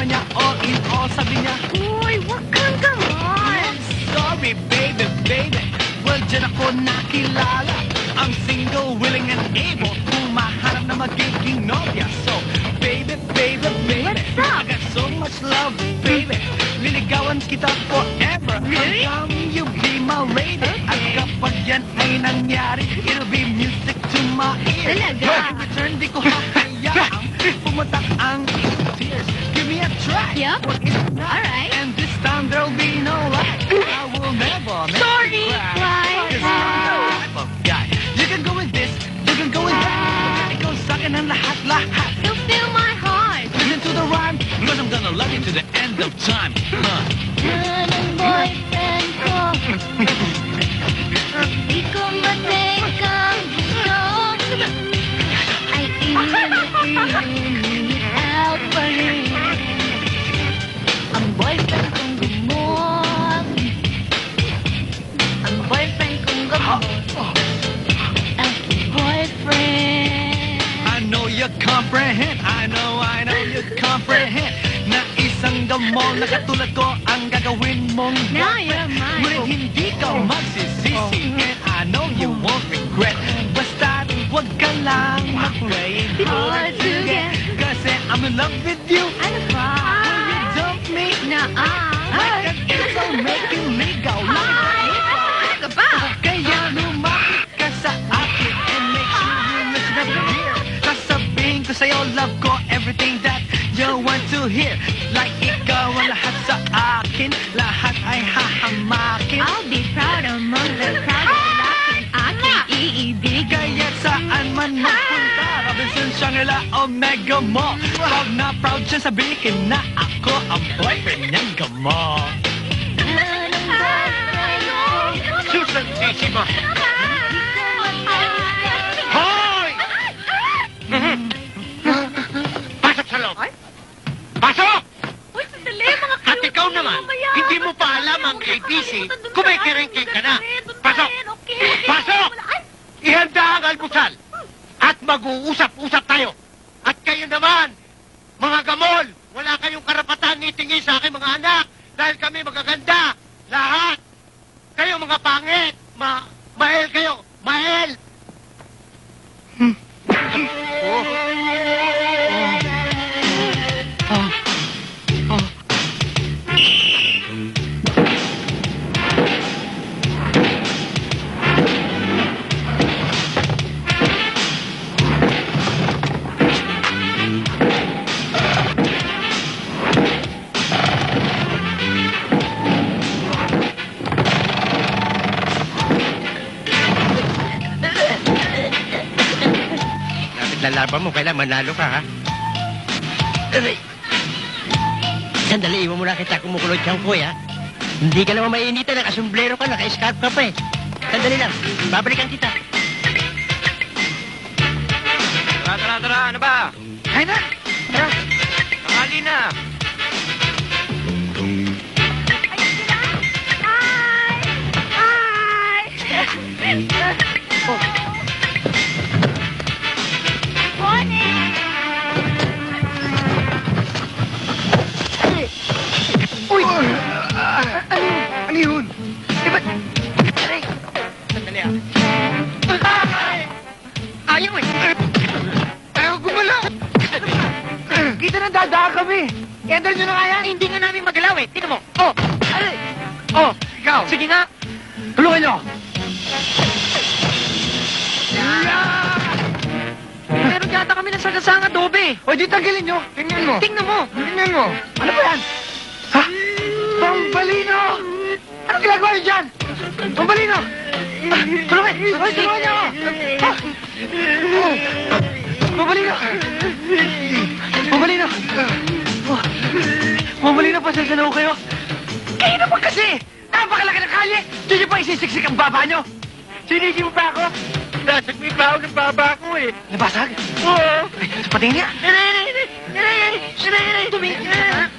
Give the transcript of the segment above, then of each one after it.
naman niya all in all. Sabi niya, Uy, wag kang gaman. sorry baby, baby. Well, dyan ako nakilala. I'm single, willing and able kung mahanap na magiging nobya. So, baby, baby, baby, What's up? I got so much love, baby. Liligawan kita forever. Really? How come you be my lady? At kapag yan ay nangyari, it'll be music to my ears. Talaga? In return, di ko hahayaang pumunta ang tears. Give me a try. Yup. What is not? Alright. And this time there'll be no lie. I will never make Sorry, you cry. Clyde. 'Cause I'm the type of guy. You can go with this, you can go with that. Ikaw sa'kin ang lahat-lahat. You feel my heart. Listen to the rhyme, because I'm gonna love you to the end of time. Yan ang boyfriend ko. Di ko matake ang gusto. Ay init out pa rin. Ang boyfriend kong gumot. Ang boyfriend kong gumot. Ang boyfriend. I know you comprehend, I know you comprehend. Na isang gamol na katulad ko ang gagawin mong Now boyfriend. you're mine. Ngunit hindi ka magsisisi, and I know you won't regret. Basta't huwag ka lang mag-play hard to get. Kasi I'm in love with you. Ano ba? Will you dump me? Like an angel, make you ligaw. Ano ba? Kaya lumapit ka sa akin and make sure you listen up here. Sasabihin ko sa'yo, love ko, everything that you want to hear. Like ikaw ang lahat sa akin, lahat ay hahamakin. I'll be proud among the crowd of lalaking aking iibig. Kaya saan man magpunta, Robinson, Shangri-La, Omega mo. Pag na proud siya sabihin na ako ang boyfriend niyang gamo. Anong boyfriend ko? Susan, sisi mo! Hoy! Pasok sa loob! Pasok! Uy, sandali, mga At ikaw naman, hindi mo pa alam ang ABC, kumikiringking ka na. Pasok! Pasok! Ihanda ang almusal! At mag-uusap-usap tayo! At kayo naman, mga gamol, wala kayong karapatan nitingin sa aking mga anak dahil kami magaganda. Lahat! Kayo mga pangit! Mahel kayo! Mahel! Lalaban mo, kailan manalo ka, ha? Aray! Sandali, iwan mo na kita kumukulot siyang kuy, ha? Hindi ka naman mainita, nakasumblero ka, naka-scarf ka pa, eh. Sandali lang, babalikan kita. Tara, ano ba? Ay na! Tara! Tanghali na. Uy! Ano yun? Diba? Aray! Sandali ah. Ayaw eh! Ayaw gumalaw! Kita na dadaan kami! I-handle nyo na kaya? Hindi nga namin magalaw eh! Tingnan mo! Oh! Aray! Oh! Ikaw! Sige nga! Tulungan nyo! Meron yata kami ng sagasang adobe! O di tanggalin nyo! Tingnan mo! Tingnan mo! Tingnan mo! Ano ba yan? Ha? Pambalino! Anong ginagawa nyo dyan? Pambalino! Tulungan! Tulungan nyo! Pambalino! Pambalino! Pambalino, pasensya na ho kayo. Kayo naman kasi! Napakalaki ng kalye! Diyan nyo pa isisiksik ang baba nyo! Sinisi mo pa ako? Nasag may baho ng baba ko eh. Nabasag? Oo. Ay, patingin niya. Tumingin ka.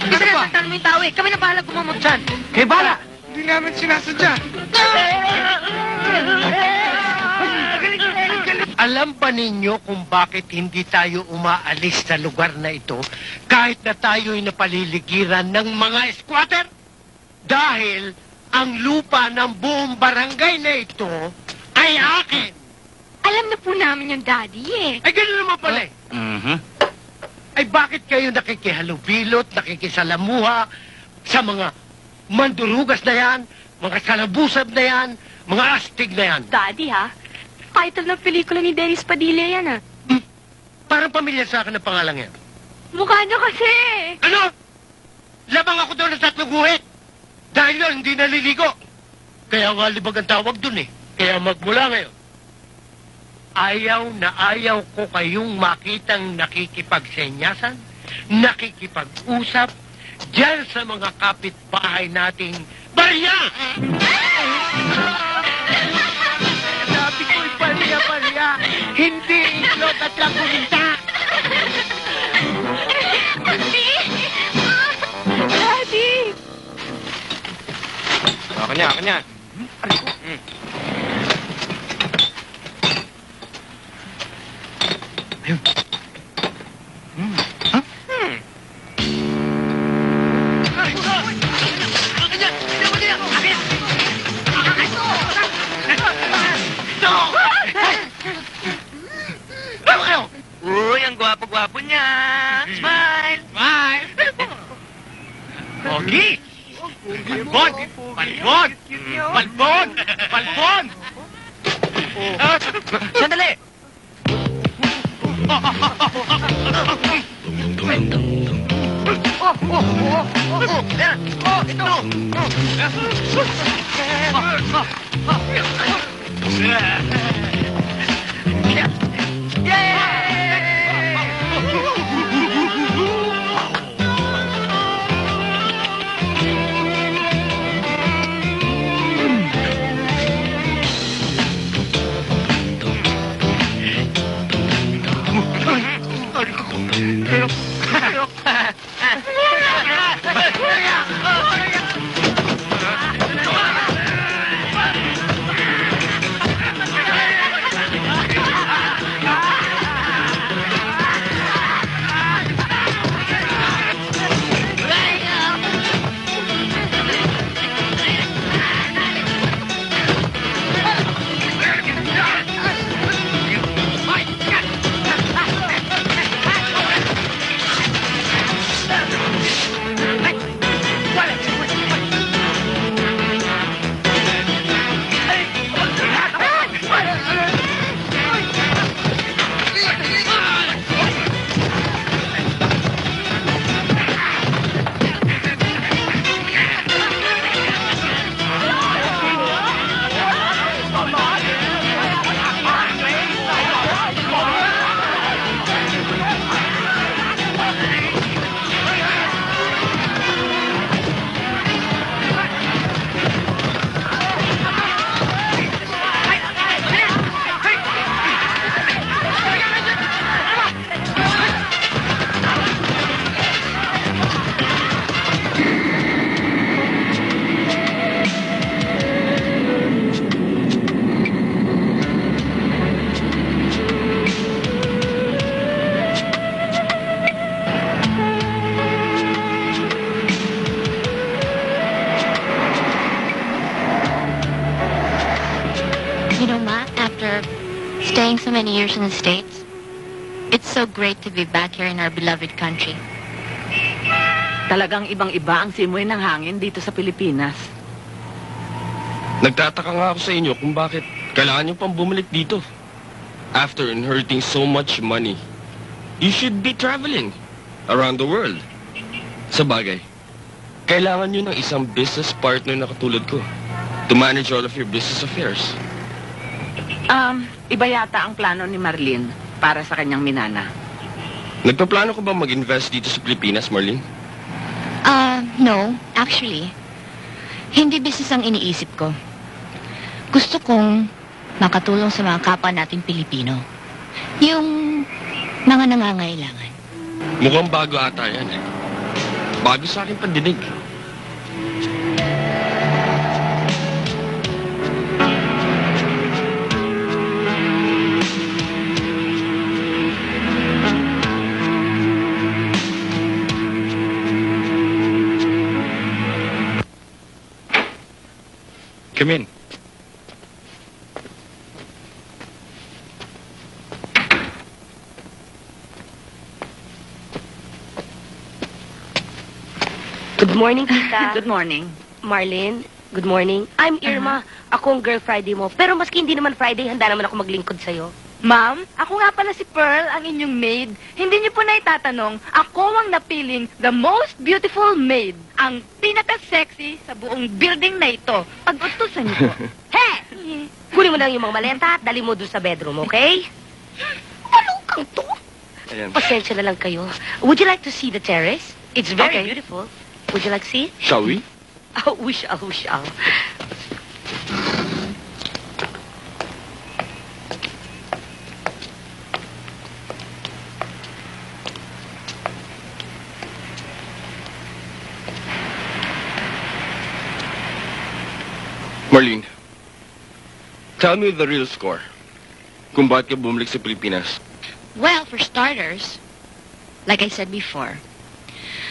Hindi na nasaktan mo yung tao eh. Kami na bahala gumamot dyan. Kayo bahala. Hindi namin sinasadya. Alam ba ninyo kung bakit hindi tayo umaalis sa lugar na ito kahit na tayo'y napaliligiran ng mga squatter? Dahil ang lupa ng buong barangay na ito ay akin. Alam na po namin yung daddy eh. Ay, gano'n naman pala eh. Mhm. Ay, bakit kayo nakikihalubilot, nakikisalamuha sa mga mandurugas na yan, mga salabusab na yan, mga astig na yan? Daddy ha? Title ng pelikula ni Dennis Padilla yan ah. Parang pamilya sa akin ang pangalan yan. Mukha niyo kasi. Ano? Labang ako doon ng 3 guhit. Dahil yun, hindi naliligo. Kaya nga libag ang tawag doon eh. Kaya magmula ngayon, ayaw na ayaw ko kayong makitang nakikipagsenyasan, nakikipag-usap, dyan sa mga kapitbahay nating barya! Sabi ko'y barya-barya, hindi itlog at lagunta! Daddy! Kanya, kanya. Uy, ang gwapo-gwapo niya. Smile! Smile! Pogi! Balbon! Balbon! Balbon! Balbon! Sandali! You know, Ma, after staying so many years in the States, it's so great to be back here in our beloved country. Talagang ibang-iba ang simoy ng hangin dito sa Pilipinas. Nagtataka nga ako sa inyo kung bakit kailangan nyo pang bumalik dito. After inheriting so much money, you should be traveling around the world. Sa bagay, kailangan nyo ng isang business partner na katulad ko to manage all of your business affairs. Iba yata ang plano ni Marlene para sa kanyang minana. Nagpaplano ko ba mag-invest dito sa Pilipinas, Marlene? No, actually, hindi business ang iniisip ko. Gusto kong makatulong sa mga kapwa nating Pilipino. Yung mga nangangailangan. Mukhang bago ata yan eh. Bago sa akin pandinig. come in. Good morning, tita. Good morning. Marlene, good morning. I'm Irma. Ako ang girl Friday mo. Pero maski hindi naman Friday, handa naman ako maglingkod sa'yo. Ma'am, ako nga pala si Pearl, ang inyong maid. Hindi niyo po na itatanong, ako ang napiling the most beautiful maid. Ang pinaka-sexy sa buong building na ito. Pag-utusan niyo po. He! Kunin mo lang yung mga maleta at dali mo doon sa bedroom, okay? Malukang to. Ayan. Pasensya na lang kayo. Would you like to see the terrace? It's very Okay. beautiful. Would you like to see it? Shall we? Oh, we shall, we shall. Marlene, tell me the real score. Kung bakit ka bumalik sa Pilipinas. Well, for starters, like I said before,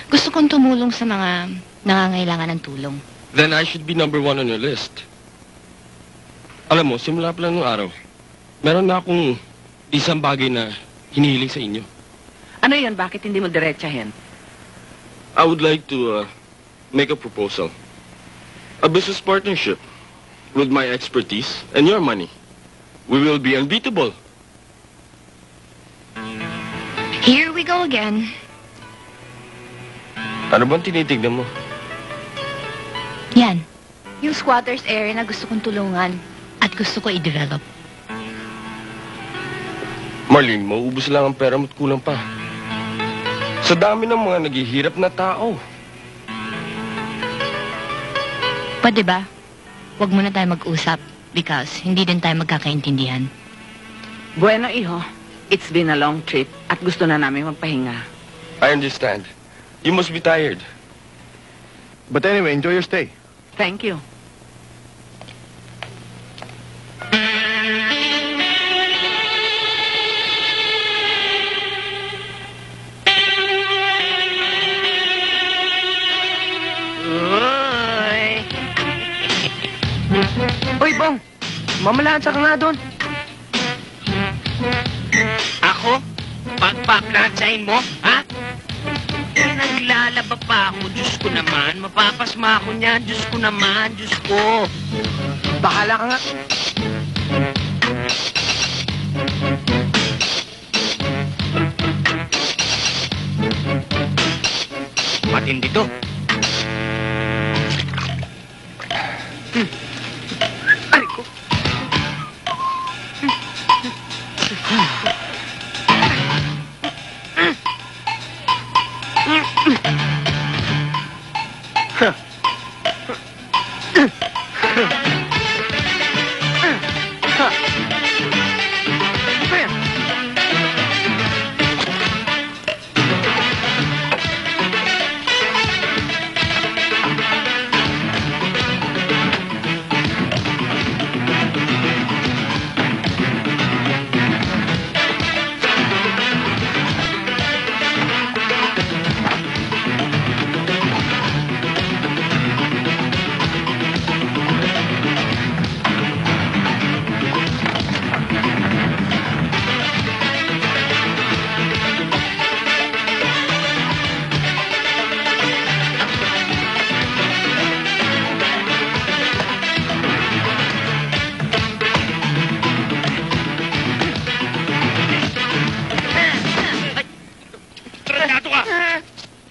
gusto kong tumulong sa mga nangangailangan ng tulong. Then I should be number 1 on your list. Alam mo, simula pa lang nung araw, meron na akong isang bagay na hinihiling sa inyo. Ano yan? Bakit hindi mo diretsahin? I would like to make a proposal. A business partnership with my expertise and your money. We will be unbeatable. Here we go again. Ano bang tinitignan mo? Yan. Yung squatters area na gusto kong tulungan at gusto ko i-develop. Marlene, mauubos lang ang pera mo't kulang pa. Sa dami ng mga naghihirap na tao. Pwede ba? Huwag muna tayo mag-usap because hindi din tayo magkakaintindihan. Bueno, iho. It's been a long trip at gusto na namin magpahinga. I understand. You must be tired. But anyway, enjoy your stay. Thank you. Uy, Bong! Mamalahan ka nga doon. Ako? Pagpaplansyahin mo, ha? Naglalaba pa ako, Diyos ko naman. Mapapasma ako niyan, Diyos ko naman, Diyos ko. Bahala ka nga. Matindi to. Aray ko.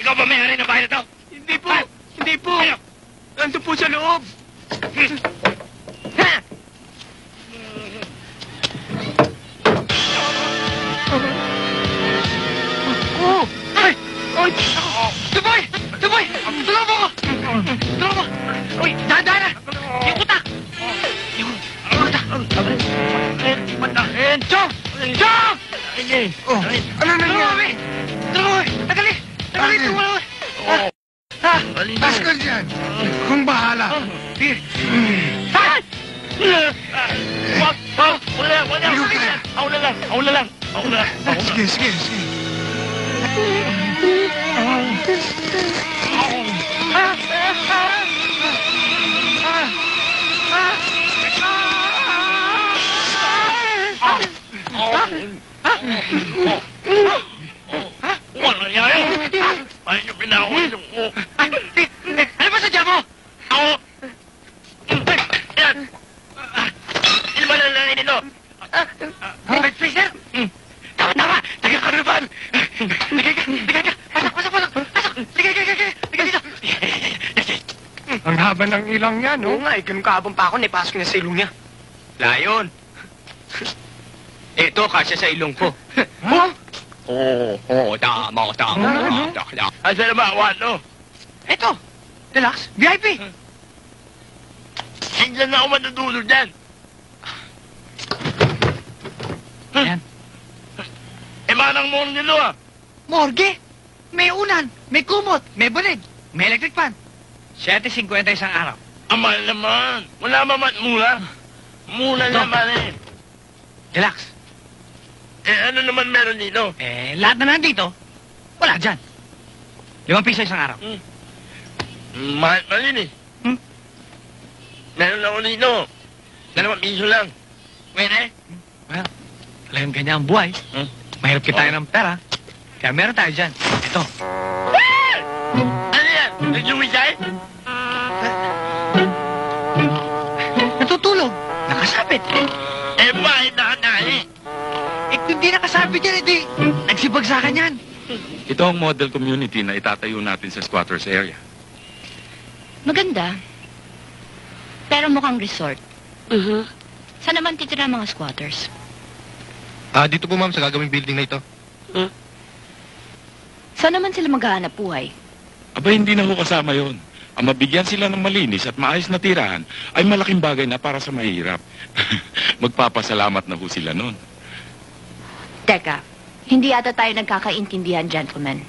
Ikaw ba may-ari ng bahay na to? Hindi po! Hindi po! Ano? Nandun po sa loob! Oh! Ay! Ay! Tuboy! Tuboy! Tulungan mo ako! Tulungan mo! Uy! Dahan-dahan na! Yung utak! Yung utak! Matahin! Chong! Chong! Oh! Ano nangyari? Tulungan mo! Tagali! Tagali! Tulungan mo! Ha? Pascal yan! Kung bahala! Ha? Wala! Wala! Ako na lang! Ako na lang! Ako na lang! Sige, sige, sige. Ah! Wala yaya! Ay, yung pinakakulong ko. Ano ba sadya mo? Ako! Yan! Ano ba lang nito? Red Freezer? Tama! Taga-karnaval! Liga! Pasok! Liga dito! Ang haba ng ilang yan, Oo no? nga, ganun kahabang pa ako, naipasok na sa ilong niya. Layon! Ito, kasya sa ilong ko. Huh? Oo, tama. Asa na ba, Wano? Ito, Deluxe, VIP. Hindi na ako matutulog dyan. Yan. Manang mo nilo ah. Morgue? May unan, may kumot, may bulig, may electric fan. 7.50 isang araw. Amal naman. Wala mamat mula. Mula Ito. naman eh. Deluxe. Ano naman meron dito? Lahat na nandito, wala dyan. 5 piso isang araw. Mahal pa rin eh. Meron ako dito. 2 piso lang. Pwede? Well, alam ganyan ang buhay. Mahirap kita ng pera. Kaya meron tayo dyan. Ito. Ano yan? Nagsumisay? Natutulog. Nakasabit. Bakit nakatali? Kung di nakasabit yan, edi nagsibagsakan yan. Ito ang model community na itatayo natin sa squatters area. Maganda. Pero mukhang resort. Mhm. Saan naman titira ang mga squatters? Dito po, ma'am, sa gagawing building na ito. Saan naman sila maghahanap buhay? Aba, hindi na ho kasama yon. Ang mabigyan sila ng malinis at maayos na tirahan ay malaking bagay na para sa mahirap. Magpapasalamat na ho sila nun. Teka, hindi ata tayo nagkakaintindihan, gentlemen.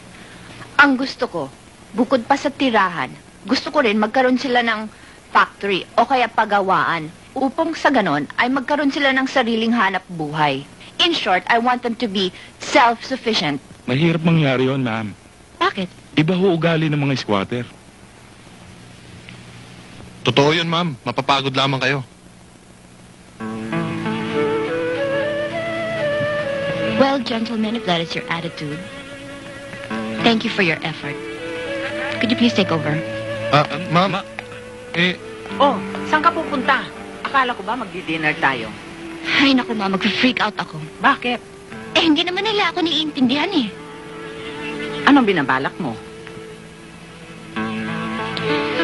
Ang gusto ko, bukod pa sa tirahan, gusto ko rin magkaroon sila ng factory o kaya pagawaan upang sa ganon ay magkaroon sila ng sariling hanap buhay. In short, I want them to be self-sufficient. Mahirap mangyari yon, ma'am. Bakit? Iba ho ugali ng mga squatter. Totoo yun, ma'am. Mapapagod lamang kayo. Well, gentlemen, if that is your attitude, thank you for your effort. Could you please take over? Ma'am. Oh, saan ka pupunta? Akala ko ba magdi-dinner tayo? Ay, naku ma, mag-freak out ako. Bakit? Hindi naman nila ako naiintindihan eh. Anong binabalak mo?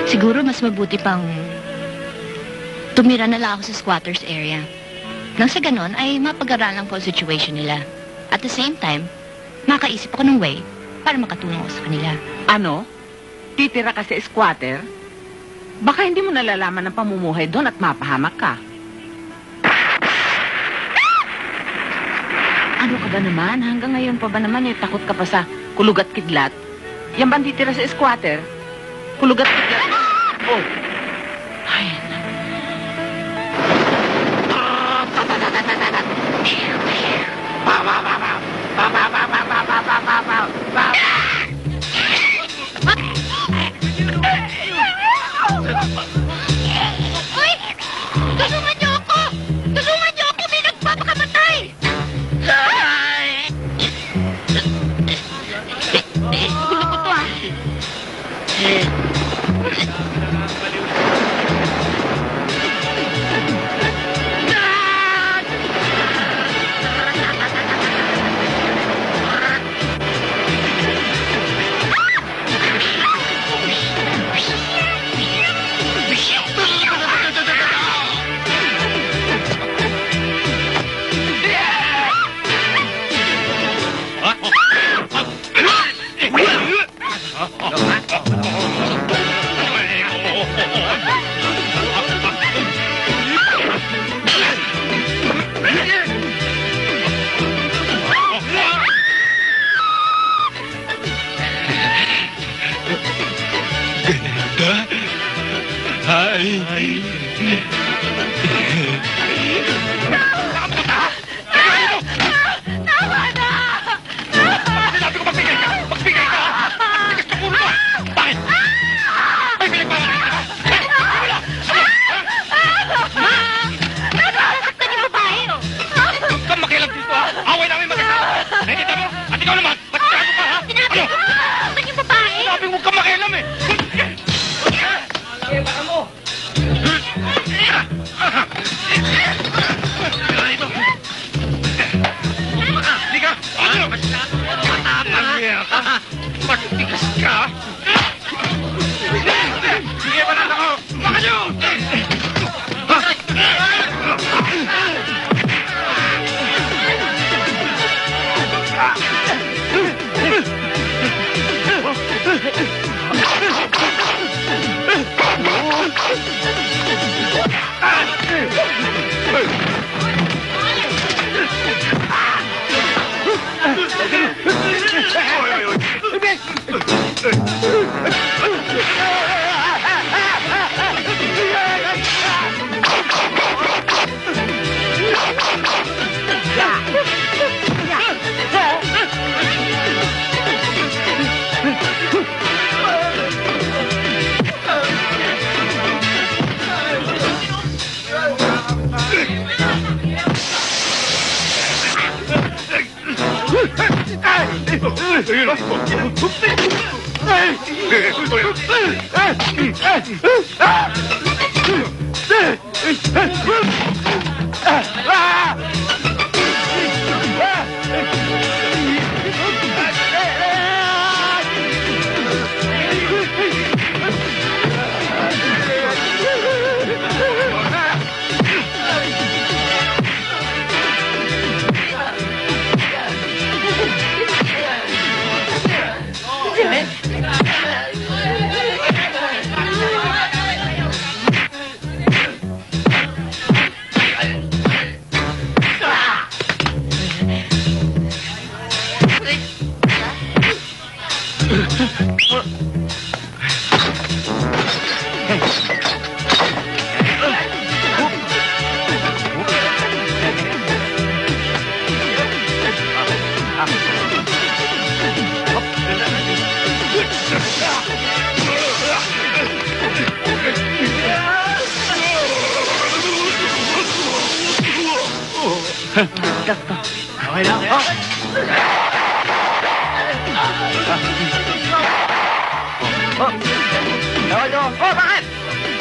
Siguro mas mabuti pang tumira na lang ako sa squatters area. Nang sa ganon ay mapag-aralan ko ang situation nila. At the same time, makaisip ako ng way para makatulong ako sa kanila. Ano? Titira ka sa squatter? Baka hindi mo nalalaman ng pamumuhay doon at mapahamak ka. Ano ka ba naman? Hanggang ngayon pa ba naman takot ka pa sa kulugat kidlat? Yan ba ang titira sa squatter? Kulugat kidlat? Oh. Ay, Uy! Tulungan niyo ako! Tulungan niyo ako! May nagpapakamatay! Gulo ko to ah! Magtigas ka! Sige, banat ako! Baka nyo! Okay lang, eh. Bakit?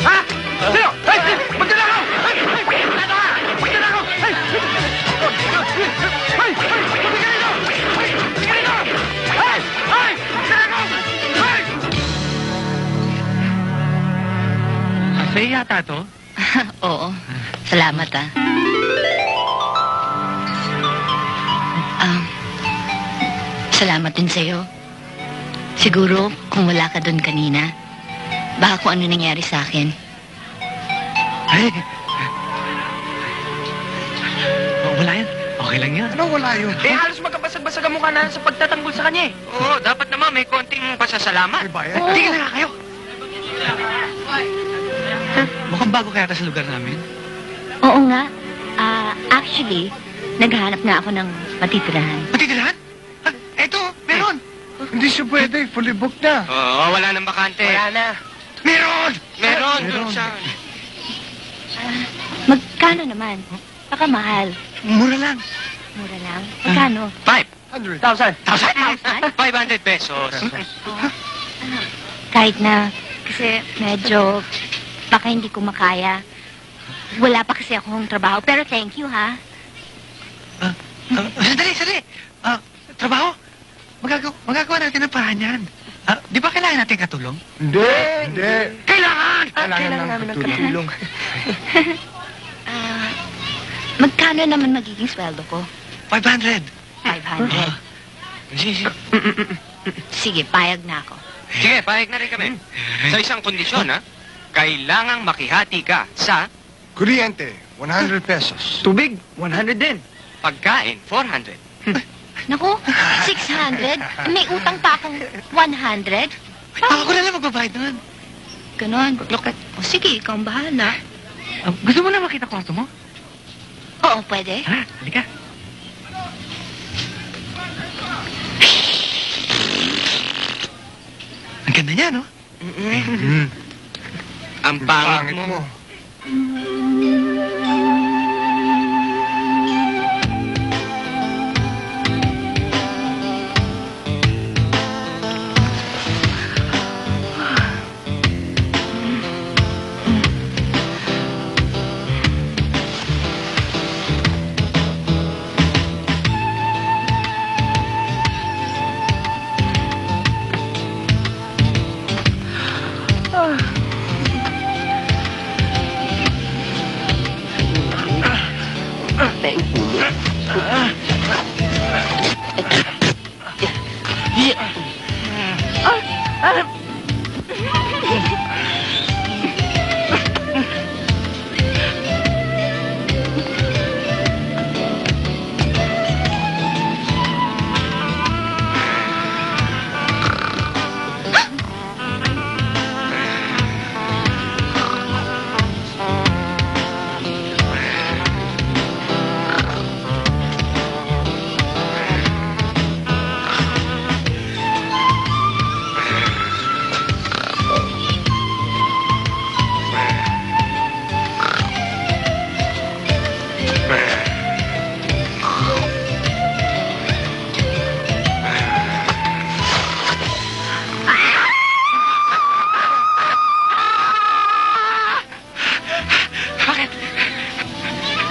Ha? Sino? Hey! Magdala ako! Hey! Hey! Ano ka? Magdala ako! Hey! Hey! Hey! Tumigil ito! Hey! Tumigil ito! Hey! Hey! Magdala ako! Hey! Sa'yo yata to? Oo. Salamat, ah. Salamat din sa'yo. Siguro, kung wala ka doon kanina, baka kung ano nangyari sa akin. Ay! Wala yan. Okay lang yan. Ano wala yun? Eh, halos magkabasag-basag ang mukha na sa pagtatanggol sa kanya eh. Oo, dapat naman may konting pasasalamat. May bayad? Hindi ka na nga kayo. Mukhang bago kaya sa lugar namin. Oo nga. Actually, naghahanap nga ako ng matitirahan. Matitirahan? Eto, meron. Hindi siya pwede. Fully booked na. Oo, wala nang bakante. Wala na. Meron! Meron! Meron. Doon sa... Magkano naman? Baka mahal. Mura lang. Mura lang. Magkano? 100. 1,000. 500 pesos. Kahit na, kasi medyo, baka hindi ko makaya. Wala pa kasi akong trabaho. Pero thank you, ha? Sandali. Trabaho? Magagawa natin ng paraan yan. Di ba kailangan natin katulong? Hindi. Kailangan! Kailangan namin ng katulong. Magkano naman magiging sweldo ko? 500. 500. Sige. Sige, payag na ako. Sige, pahig na rin kami. Sa isang kondisyon, ha? Kailangang makihati ka sa Kuryente, 100 pesos. Tubig, 100 din. pagkain, 400. Naku, 600? May utang pa akong 100? Ako na lang magbabayad nun. Ganon. O sige, ikaw ang bahala. Gusto mo na makita kwarto mo? Oo, pwede. Ha? Halika. Ang ganda niya, no? Ang pangit mo.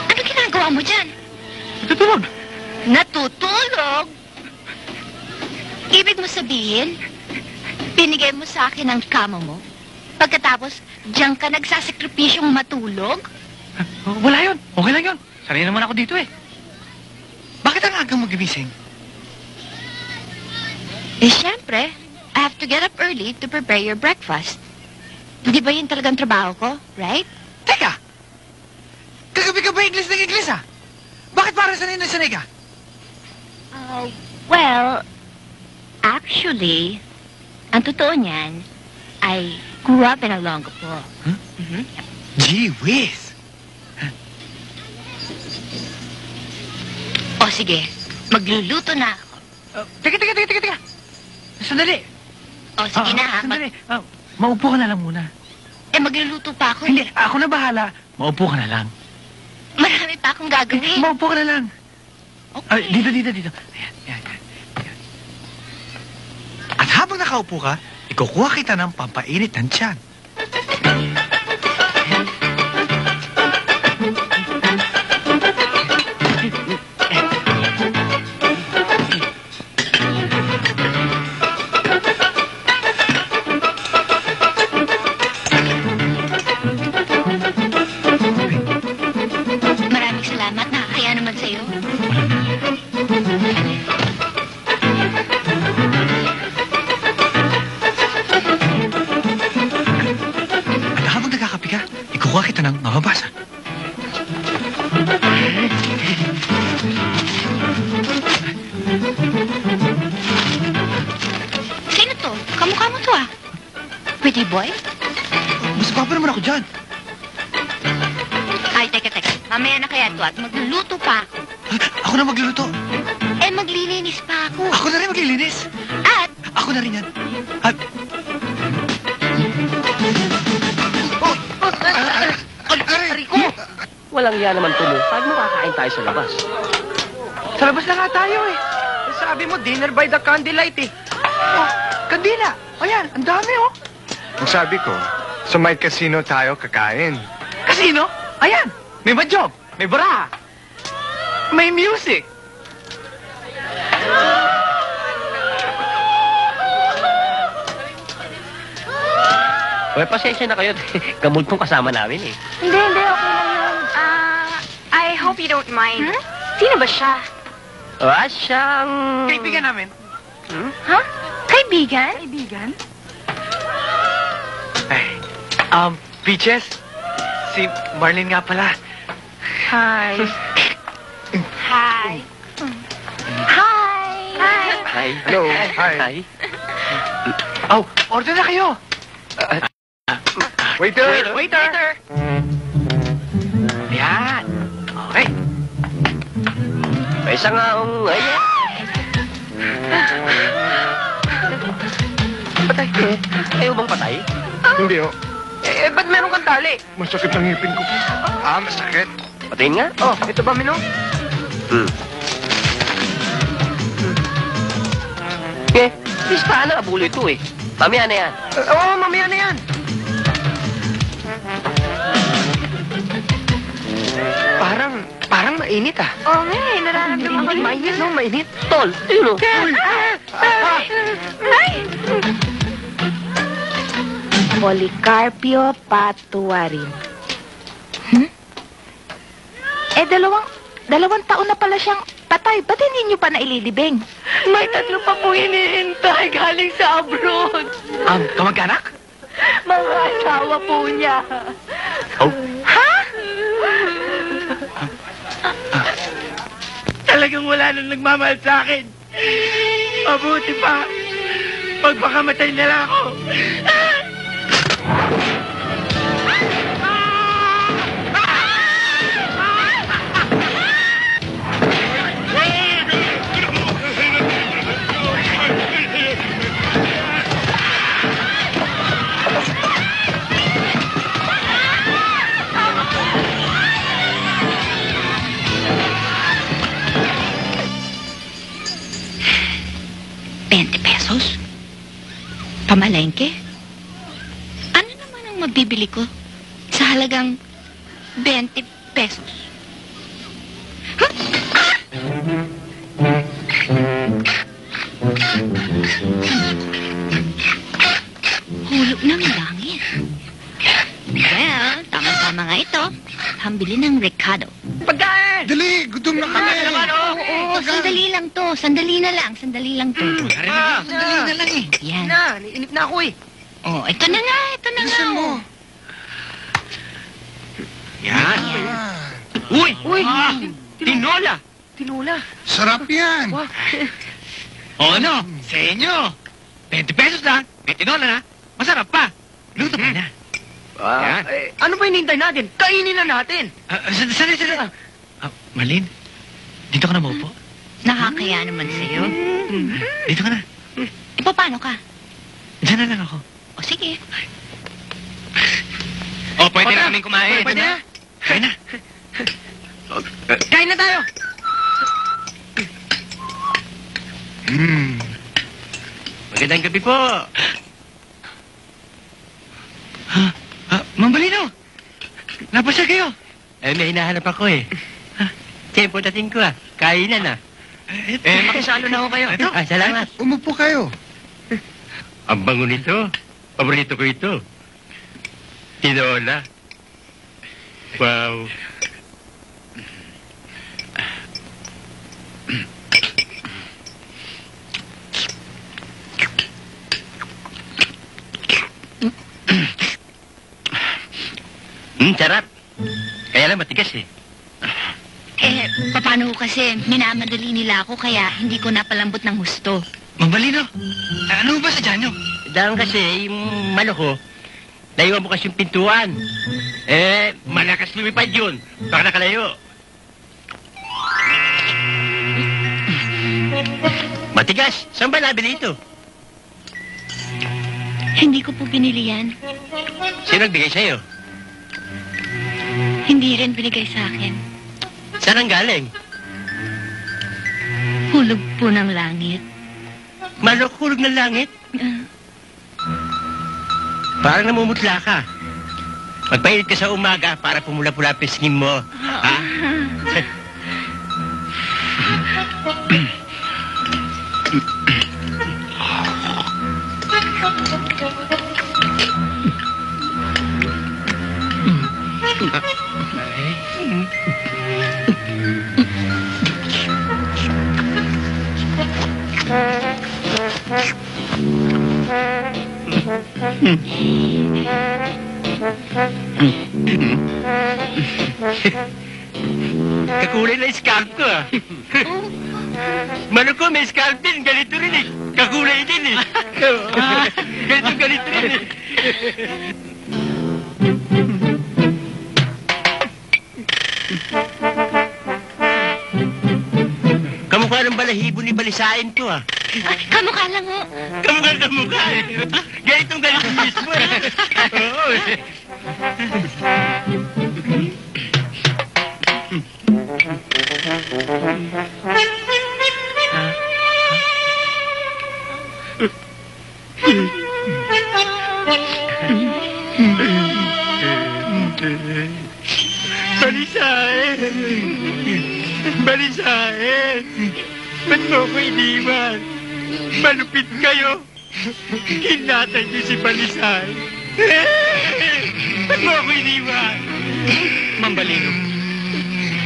Ano ginagawa mo dyan? Tutulog. Natutulog? Ibig mo sabihin, binigay mo sa akin ang kama mo? Pagkatapos, diyan ka nagsasakripisyong matulog? Wala yun. Okay lang yun. Sanay naman ako dito eh. Bakit ang aga mo gimising? Eh, syempre, I have to get up early to prepare your breakfast. Hindi ba yun talagang trabaho ko, right? Teka! Kagabi ka ba English ng English ah? Bakit parang sanay na sanay ka? Well, actually, ang totoo niyan, I grew up in Olongapo. Gee whiz! O sige, magluluto na ako. Teka. Sandali. O sige na ha, Sandali. Maupo ka na lang muna. magluluto pa ako. Hindi, ako na bahala. Maupo ka na lang. Marami pa akong gagawin. Maupo ka na lang. Okay. Dito. Yan. At habang nakaupo ka, ikukuha kita ng pampainit ng tiyan. Maraming salamat. Nakakaya naman sa'yo. At habang nagkakape ka, ikukuha kita ng mababasa. Sino to? Kamukha mo to ah. Pretty boy? Mas gwapa naman ako dyan. Ay, teka. Mamaya na kaya to at magluluto pa ako. Ako na magluluto. Eh, maglilinis pa ako. Ako na rin maglilinis. At, Ako na rin yan. At... Rico! Walang yan naman tumo. Sabi mo kakain tayo sa labas. Sa labas na nga tayo eh. Sabi mo, dinner by the candlelight eh. Oh, kandila. Ayan, ang dami oh. Ang sabi ko, sa may casino tayo kakain. Casino? Ayan, may mahjong, may baraha, may music. Uy, pasensya na kayo. Gamultong kasama namin eh. Hindi, okay lang yun. I hope you don't mind. Sino ba siya? Siyang... Kaibigan namin. Ha? Kaibigan? Kaibigan? Ay, Peaches, si Marlene nga pala. Hi. Hi. Hi. Hello, hi. Hi. Oh, order na kayo. Waiter! Waiter! Yan. Okay. May isa nga ang... Ayan. Patay. Ayaw bang patay? Hindi oh, Ba't meron kang tali? masakit ang ngipin ko. Masakit. Patayin nga. Oh, ito ba, Mino? Bis paano abulo ito eh. Mamaya na yan. Oo, mamaya na yan. Parang mainit ah. Oo nga eh, nararamdaman ko. Mainit, no? Mainit. Tol, ayun o. Policarpio Patuarin. Eh, 2 taon na pala siyang patay. Ba't hindi niyo pa naililibing? May 3 pa po hinihintay galing sa abroad. Kamag-anak? Mga asawa po niya. Oh. Ha? Talagang wala nang nagmamahal sa akin. Mabuti pa. Magpakamatay na lang ako. $20? Pamalengke? Ano naman ang mabibili ko sa halagang $20? Huh? Hulog ng langit. Well, tama-tama nga ito. Pambili ng Ricardo. Pagkain! Dali, gutom na kami. Oo, sandali lang to. Sandali lang to. Sandali na lang eh. Yan. Inip na ako eh. Oh, ito na nga. Bilisan mo. Yan. Uy! Tinola! Tinula. Sarap yan. O ano? Sa inyo. $20 lang. May tinola na. Masarap pa. Luto ka na. Yan. Ano ba hinihintay natin? Kainin na natin. Sali. Malin, dito ka na maupo. Nakakaya naman sa'yo. Dito ka na. E, paano ka? Diyan na lang ako. O, sige. O, pwede na kaming kumain. Pwede na. Kain na. Kain na tayo. Magandang gabi po. Mambalino! Napasya kayo? May hinahanap ako eh. Tempo dating ko Kainan Makisalo na ako kayo. Ito. Salamat. Umupo kayo. Ang bango nito. Paborito ko ito. Tinola. Wow. Sarap. Kaya lang matigas eh. Eh, paano ko kasi minamadali nila ako kaya hindi ko napalambot ng husto. Mambalino, ano ba sa dyan nyo? Dahil kasi, yung mano ko, naiwan mo kasi yung pintuan. Malakas lumipad yun. Baka nakalayo. Matigas, saan ba nabili ito? Hindi ko po binili yan. Sino nagbigay sa'yo? Hindi rin binigay sa akin. Saan ang galing? Hulog po ng langit. Manok hulog ng langit? Parang namumutla ka. Magpainit ka sa umaga para pumula-pula pisngin mo. Ha? Kakulay na scalp ko Mano ko may scalp din, ganito rin eh. Kakulay din eh. Ganito rin eh. Kamukha ng balahibo ni Balisain to Kamukha lang ho. Kamukha eh. Ganito mismo eh. Oo eh. Balisain! Ba't mo ko iniwan? Malupit kayo! Kinatan niyo si Balisain! Ba't mo ko iniwan? Mambalino,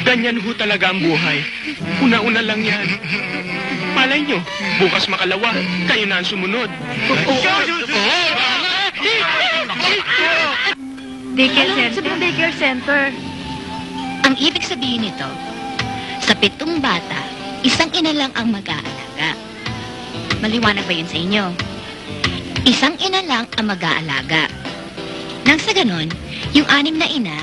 Ganyan ho talaga ang buhay. Una-una lang yan. Malay nyo, bukas makalawa, kayo na ang sumunod. Daycare center. Daycare center. Ang ibig sabihin nito, sa 7 bata, isang ina lang ang mag-aalaga. Maliwanag ba yun sa inyo? Isang ina lang ang mag-aalaga. Nang sa ganon, yung 6 na ina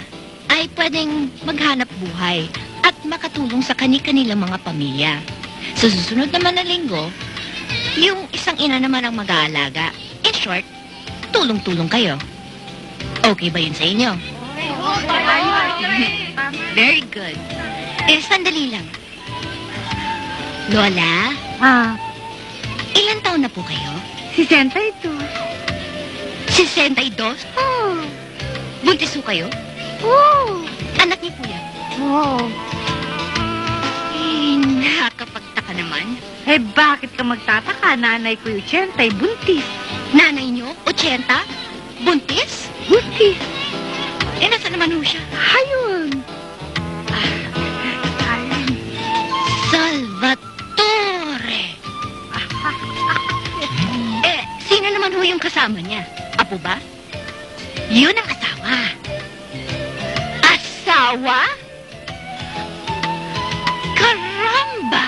ay pwedeng maghanap buhay at makatulong sa kani-kanilang mga pamilya. Sa susunod naman na linggo, yung isang ina naman ang mag-aalaga. In short, tulong-tulong kayo. Okay ba yun sa inyo? Very good. Sandali lang. Lola, ilan taon na po kayo? 62. 62? Oh. Buntis po kayo? Oh. Anak niyo po yan? Oh. Nakakapagtaka naman. Eh, bakit ka magtataka? Nanay ko yung 80, buntis. Nanay niyo, 80? Buntis? Buntis. Nasa naman ho siya? Ayun. Salvatore! Sino naman ho yung kasama niya? Apo ba? Yun ang asawa. Asawa? Karamba!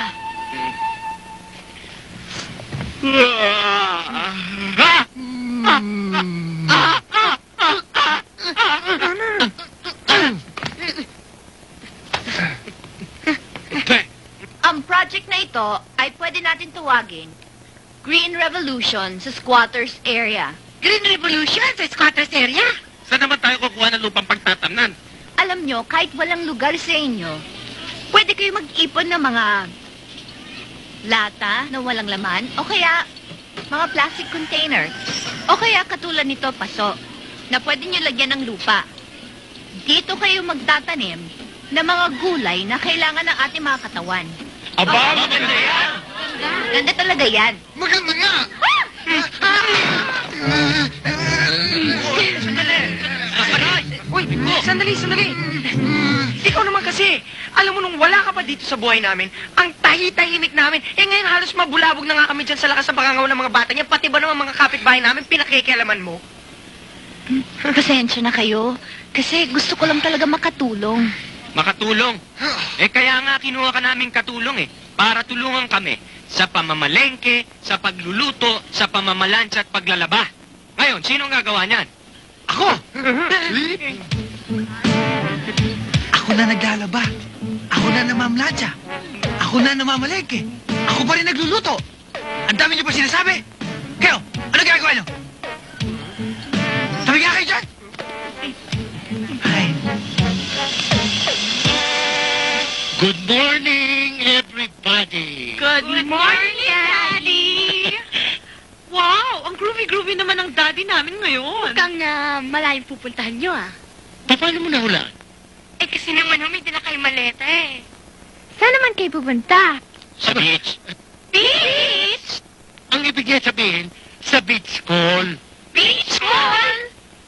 Ang project na ito ay pwede natin tawagin Green Revolution sa squatters area. Green Revolution sa squatters area? Saan naman tayo kukuha ng lupang pagtatamnan? Alam nyo, kahit walang lugar sa inyo, pwede kayo mag-ipon ng mga lata na walang laman o kaya mga plastic container. O kaya katulad nito, paso, na pwede nyo lagyan ng lupa. Dito kayo magtatanim ng mga gulay na kailangan ng ating mga katawan. Aba, maganda yan! Ganda talaga yan. Maganda nga! Uy, sandali. Ikaw naman kasi, alam mo nung wala ka pa dito sa buhay namin, ang tahi-tahimik namin, ngayon halos mabulabog na nga kami dyan sa lakas ng pangangaw ng mga bata niya, pati ba naman mga kapitbahay namin, pinakikialaman mo? Pasensya na kayo, kasi gusto ko lang talaga makatulong. Makatulong? Kaya nga kinuha ka naming katulong para tulungan kami sa pamamalengke, sa pagluluto, sa pamamalansya at paglalaba. Ngayon, sino ang gagawa niyan? Ako! Ako na naglalaba. Ako na namamlansya. Ako na namamalengke. Ako pa rin nagluluto. Ang dami niyo pa sinasabi. Kayo, ano ginagawa niyo? Sabi nga kayo dyan! Ay. Good morning, everybody! Good morning, Daddy! Wow, ang groovy-groovy naman ng daddy namin ngayon. Mukhang malayong pupuntahan nyo, Paano mo nahulaan? Kasi naman may dala kayo maleta Saan naman kayo pupunta? Sa beach. Beach? Ang ibig niya sabihin, sa beach call. Beach call?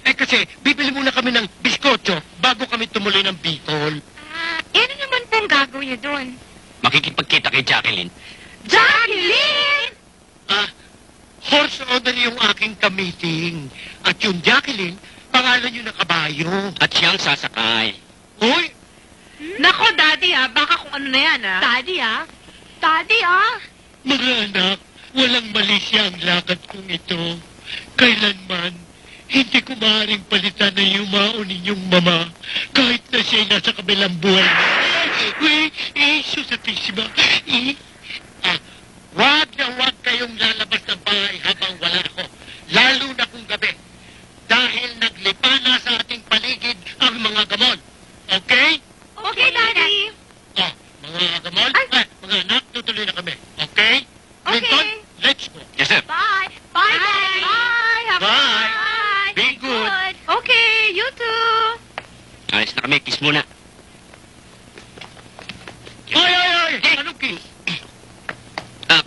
Kasi bibili muna kami ng biskotso bago kami tumuloy ng Bicol. Ano naman pong gagawin nyo doon? Makikipagkita kay Jacqueline. Jacqueline! Horse owner yung aking kamiting. At yung Jacqueline, pangalan yun ng kabayo. At siyang sasakay. Uy! Nako, Daddy, baka kung ano na yan, Daddy, Mga anak, walang mali siyang lakad kong ito. Kailanman, hindi ko maaaring palitan na yumaon ninyong mama kahit na siya'y nasa kabilang buhay. Susatisima. Wag na wag kayong lalabas ng bahay habang wala ako. Lalo na kung gabi. Dahil naglipa na sa ating paligid ang mga gamon. Okay? Okay, Daddy. Mga gamon? Mga anak, tutuloy na kami. Okay? Clinton, let's go. Yes, sir. Bye. Bye, Daddy. Bye. Bye. Be good. Okay, you too. Alis na kami. Kiss muna. Ay! Anong kiss?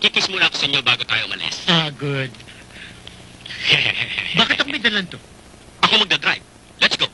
Kikis muna ako sa inyo bago tayo umalis. Good. Bakit ako may dalan to? Ako magdadrive. Let's go.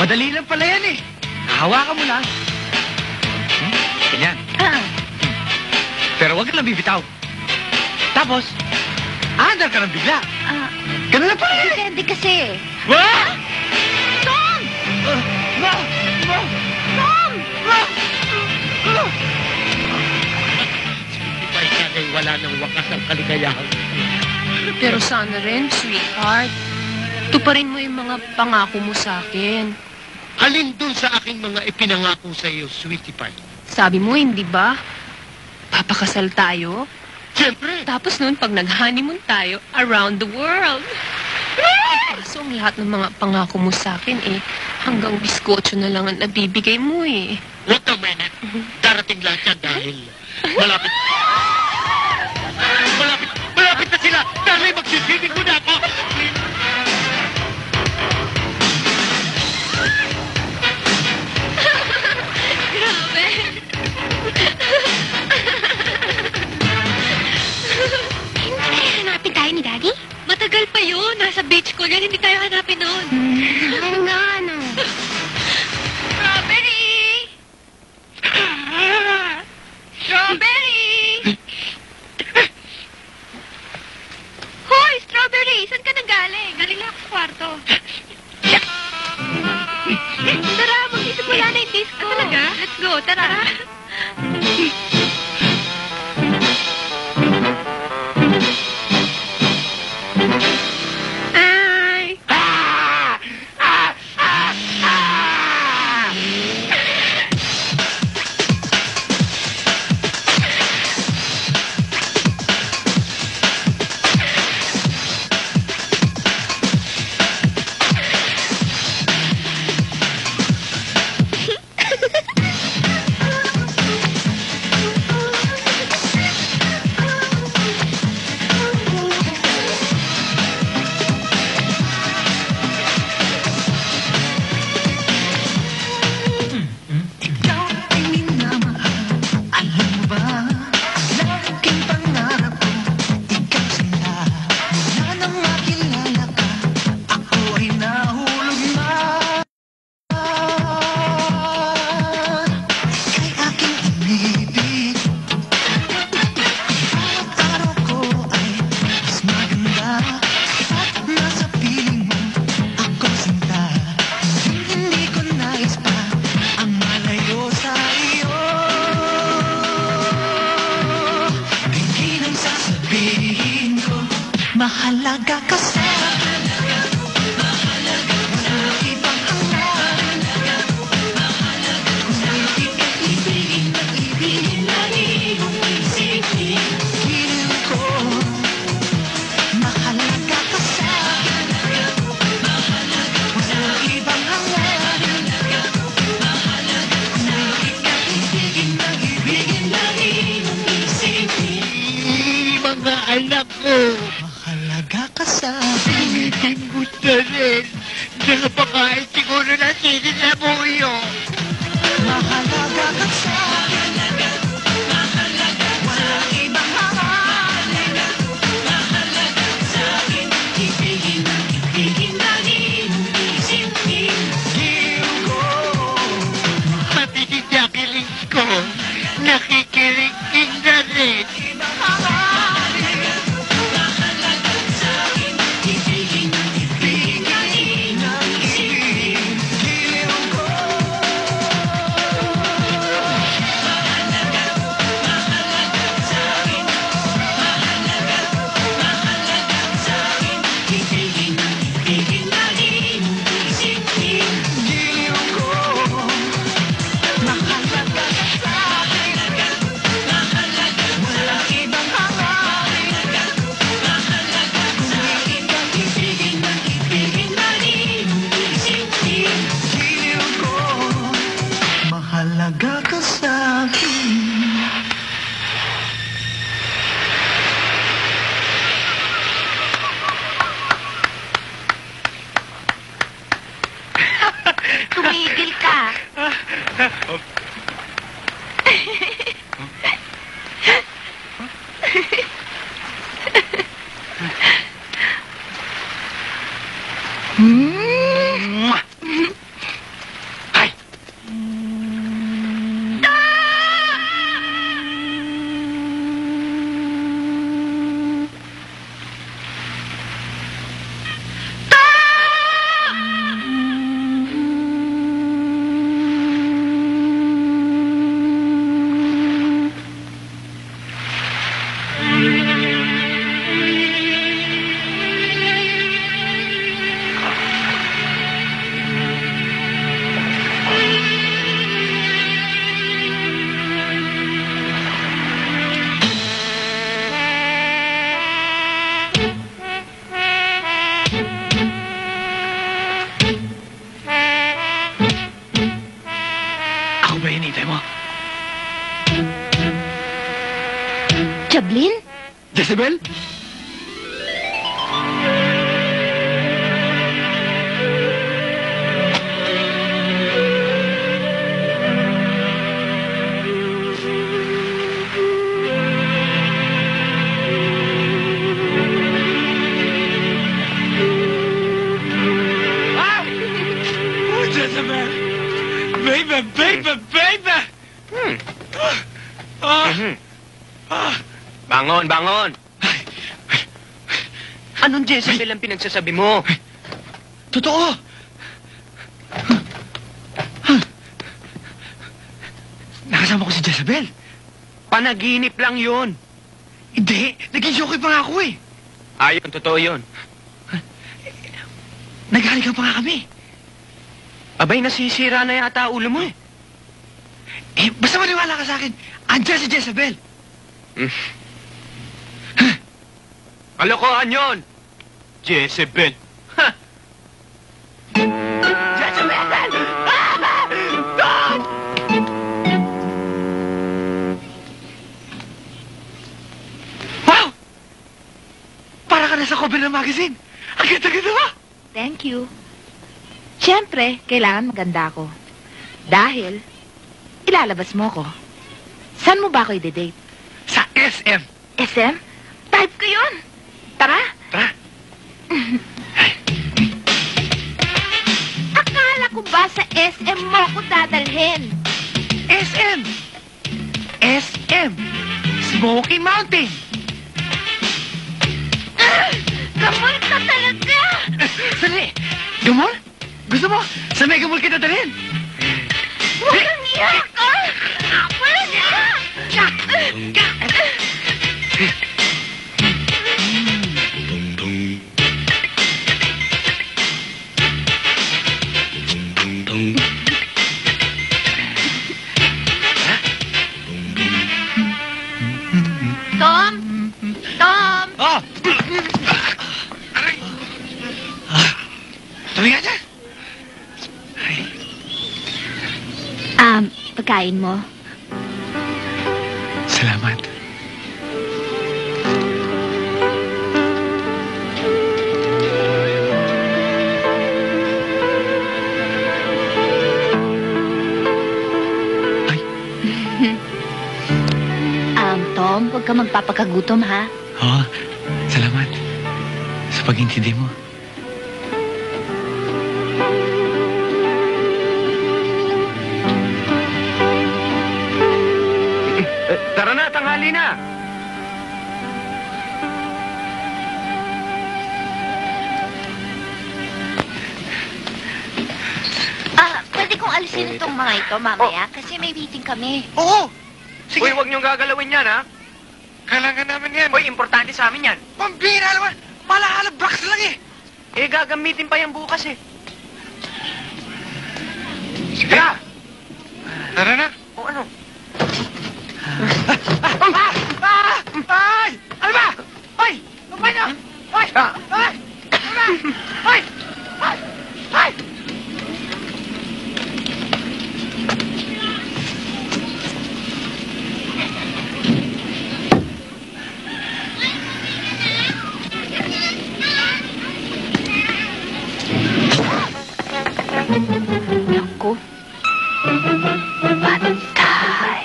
Madali lang pala yan eh. Hawakan mo lang. Ganyan. Pero wag ka lang bibitaw. Tapos, aandar ka ng bigla. Ganun lang pala yan. Depende kasi. Wah! Tom! Ay, sana'y wala nang wakas ang kaligayahan. Pero sana rin, sweetheart. Tuparin mo yung mga pangako mo sa akin. Alin dun sa aking mga ipinangako sa iyo, sweetie pie? Sabi mo, hindi ba? Papakasal tayo? Siyempre! Tapos noon, pag nag-honeymoon tayo, around the world. Kaso ang lahat ng mga pangako mo sa akin, hanggang biskotso na lang ang nabibigay mo, Wait a minute. Darating lahat yan dahil malapit na sila! Dahil magsisibig ko na ako! Grabe! Hindi hanapin tayo ni Daddy? Matagal pa yun. Nasa beach ko yan. Hindi tayo hanapin noon. Ano? Strawberry! Strawberry! Hoy, Strawberry! Saan ka nanggaling? Galing lang ako sa kwarto. Tara, magsisimula na yung disco. Talaga? Let's go, tara. Ay! Mahalaga ka sa akin. Walang ibang hangarin. Kung hindi ka ibigin, ibigin lagi yung isipin. Piling ko, mahalaga ka sa akin. Walang ibang hangarin. Kung hindi ka ibigin, ibigin lagi yung isipin. Mga anak ko! Mahalaga ka sa akin. Gusto rin. Nakapakain siguro na sinin na buyo. Mahalaga ka sa akin. Walang ibang hangarin. Mahalaga sa akin. Ibigin lagi mong isipin. Giliw ko. Pati si Jacqueline ko, nakikinig na rin. Ibang hangarin. Mahalaga sa akin. Ibigin lagi mong isipin. Mwah! Ay! Ako ba hinintay mo? Jablin? Jezebel? Oh, Jezebel! Baby, baby, baby! Bangon, bangon! Anong Jezebel ang pinagsasabi mo? Totoo! Nakasama ko si Jezebel. Panaginip lang yun. Hindi, naging joke pa nga ako eh. Ayun, totoo yun. Naghalikan pa nga kami. Abay, nasisira na yata ulo mo eh. Basta maniwala ka sa akin, andyan si Jezebel. Kalokohan yun! Jezebel! Ha! Jezebel! Tom! Wow! Para ka nasa cover ng magazine. Ang ganda-ganda mo! Thank you. Siyempre, kailangan maganda ako. Dahil, ilalabas mo ko. Saan mo ba ako i-date? Sa SM. SM? Type ko yun. Tara. Tara. Akala ko ba sa SM mo ako dadalhin? SM! SM! Smoky Mountain! Kamul ka talaga! Sali! Gamol? Gusto mo? Sa Mega Mall kita dalhin? Huwag kang iyak! Wala niya! Tom! Tom! Oh! Aray! Tuloy nga dyan! Pagkain mo. Salamat. Tom, huwag ka magpapakagutom, ha? Oo, salamat. Sa pag-intindi mo. Tara na, tanghali na! Pwede kong alisin itong mga ito mamaya kasi may meeting kami. Oo! Sige! Uy, huwag niyong gagalawin yan, ha? Kailangan namin yan. Uy, importante sa amin yan. Pambira naman! Malahala box lang eh! Eh, gagamitin pa yan bukas eh. Sige na! Tara na! O ano? Ay! Ano ba? Ay! Ano ba niyo? Ay! Ay! Ano ba? Ay! Ay! Ay! Naku. Patay.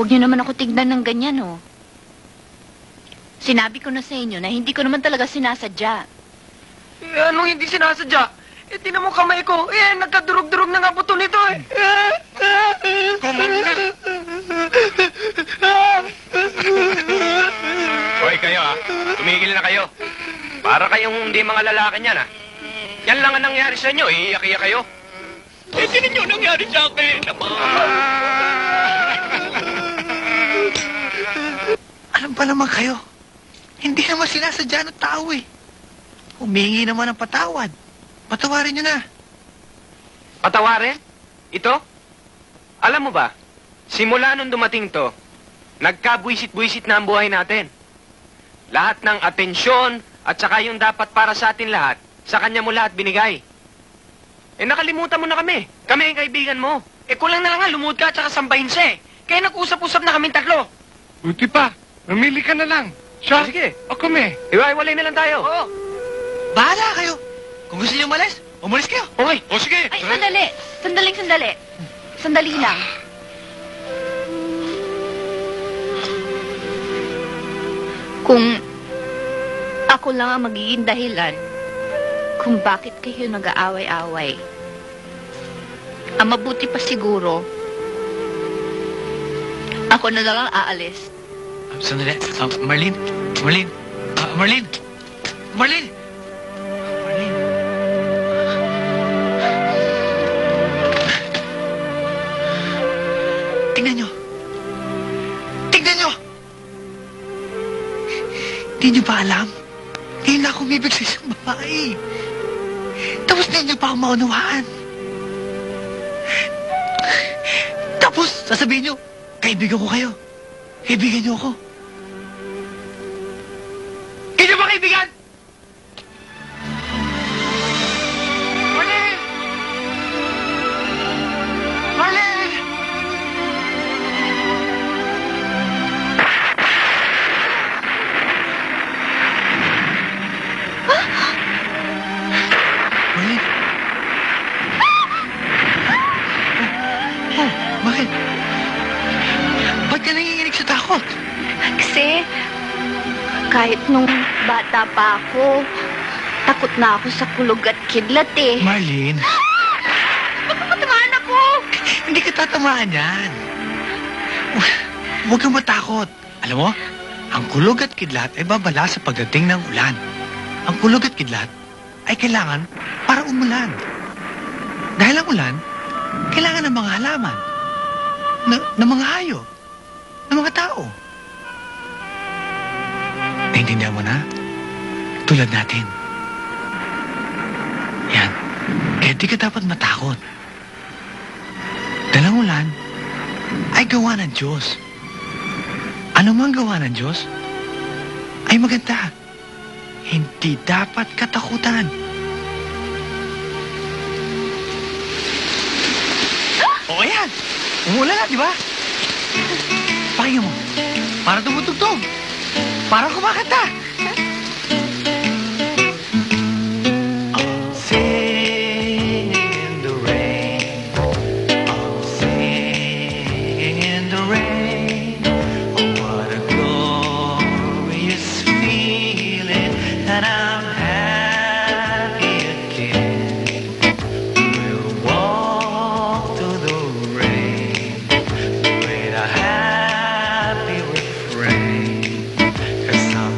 Huwag niyo naman ako tignan ng ganyan, oh. Sinabi ko na sa inyo na hindi ko naman talaga sinasadya. Anong hindi sinasadya? Tinan mo kamay ko. Nagkadurog-durog na nga buto nito eh. Hoy kayo tumigil na kayo. Para kayong hindi mga lalaki niyan Yan lang ang nangyari sa inyo, iiyak-iyak kayo. Tinan nyo nangyari sa akin. Alam pa naman kayo, hindi naman sinasadya ng tao eh. Humingi naman ng patawad. Patawarin nyo na. Patawarin? Ito? Alam mo ba, simula nung dumating to, nagkabwisit-bwisit na ang buhay natin. Lahat ng atensyon at saka yung dapat para sa atin lahat, sa kanya mo lahat binigay. Nakalimutan mo na kami. Kami ang kaibigan mo. Kulang na lang nga, lumuhod ka at saka sambahin siya eh. Kaya nag-usap-usap na kaming tatlo. Buti pa. Mamili ka na lang. Siya? Sige. O kami. Iwalay na lang tayo. Oo. Bahala kayo. Kung gusto niyo umalis kayo. Okay. O sige. Ay, sandali. Sandali. Sandali lang. Kung ako lang ang magiging dahilan kung bakit kayo nag-aaway-away, ang mabuti pa siguro, ako na lang aalis. Sandali. Marlene. Tignan nyo. Hindi nyo ba alam? Hindi na ako umibig sa isang babae. Tapos hindi nyo pa ako maunawaan. Tapos sasabihin nyo, kaibigan ko kayo. Kaibigan nyo ako. Hindi ba kaibigan? Marlene! Bakit? Ba't ka nanginginig sa takot? Kasi, kahit nung bata pa ako, takot na ako sa kulog at kidlat eh. Marlene, Baka matamaan ako! hindi ka tatamaan yan. Huwag kang matakot. Alam mo, ang kulog at kidlat ay babala sa pagdating ng ulan. Ang kulog at kidlat ay kailangan para umulan. Dahil ang ulan, kailangan ng mga halaman, ng mga hayop, ng mga tao. Naintindihan mo na? Tulad natin. Yan. Kaya di ka dapat matakot. Dahil ang ulan ay gawa ng Diyos. Ano mang gawa ng Diyos ay maganda. Hindi dapat katakutan. O yan! Umulan na, di ba? Pakinggan mo. Para tumutugtog. Para kumakanta. I'll sing in the rain. I'll sing in the rain. Oh, what a glorious feeling. And I'm happy again. We'll walk through the rain with a happy refrain. 'Cause I'm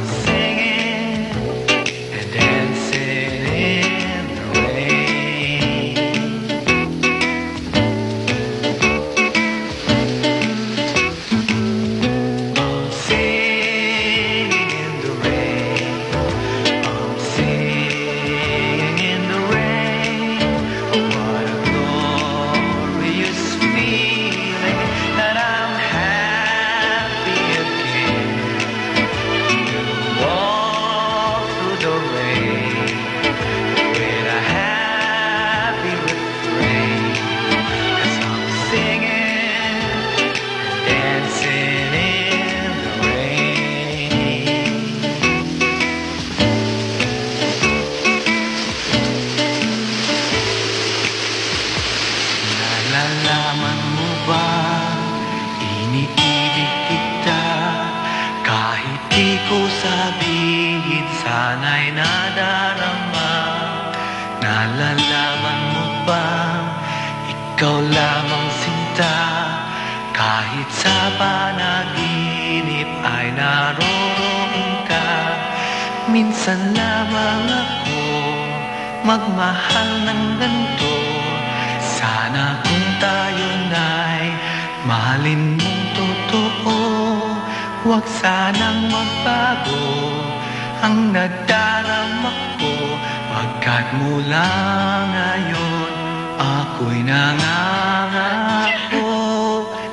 ko sabihin, sana'y nadarama. Nalalaman mo ba, ikaw lamang sinta, kahit sa panaginip ay naroon ka. Minsan lamang ako magmahal ng ganito. Sana kung tayo na'y mahalin mong totoo, huwag sanang magbago ang nagdarama ko, pagkat mula ngayon ako'y nangangako,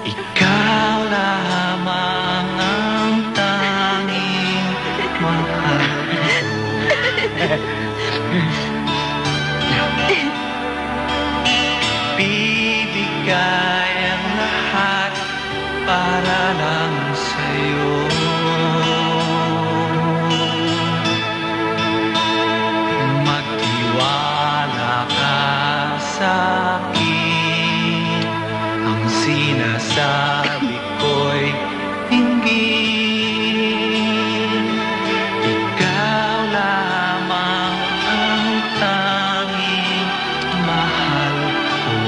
ikaw lamang ang tanging mahal ko. Bibigay ang lahat para lang sa'yo. Magtiwala ka sa'kin, ang sinasabi ko'y hinggil. Ikaw lamang ang tanging mahal ko.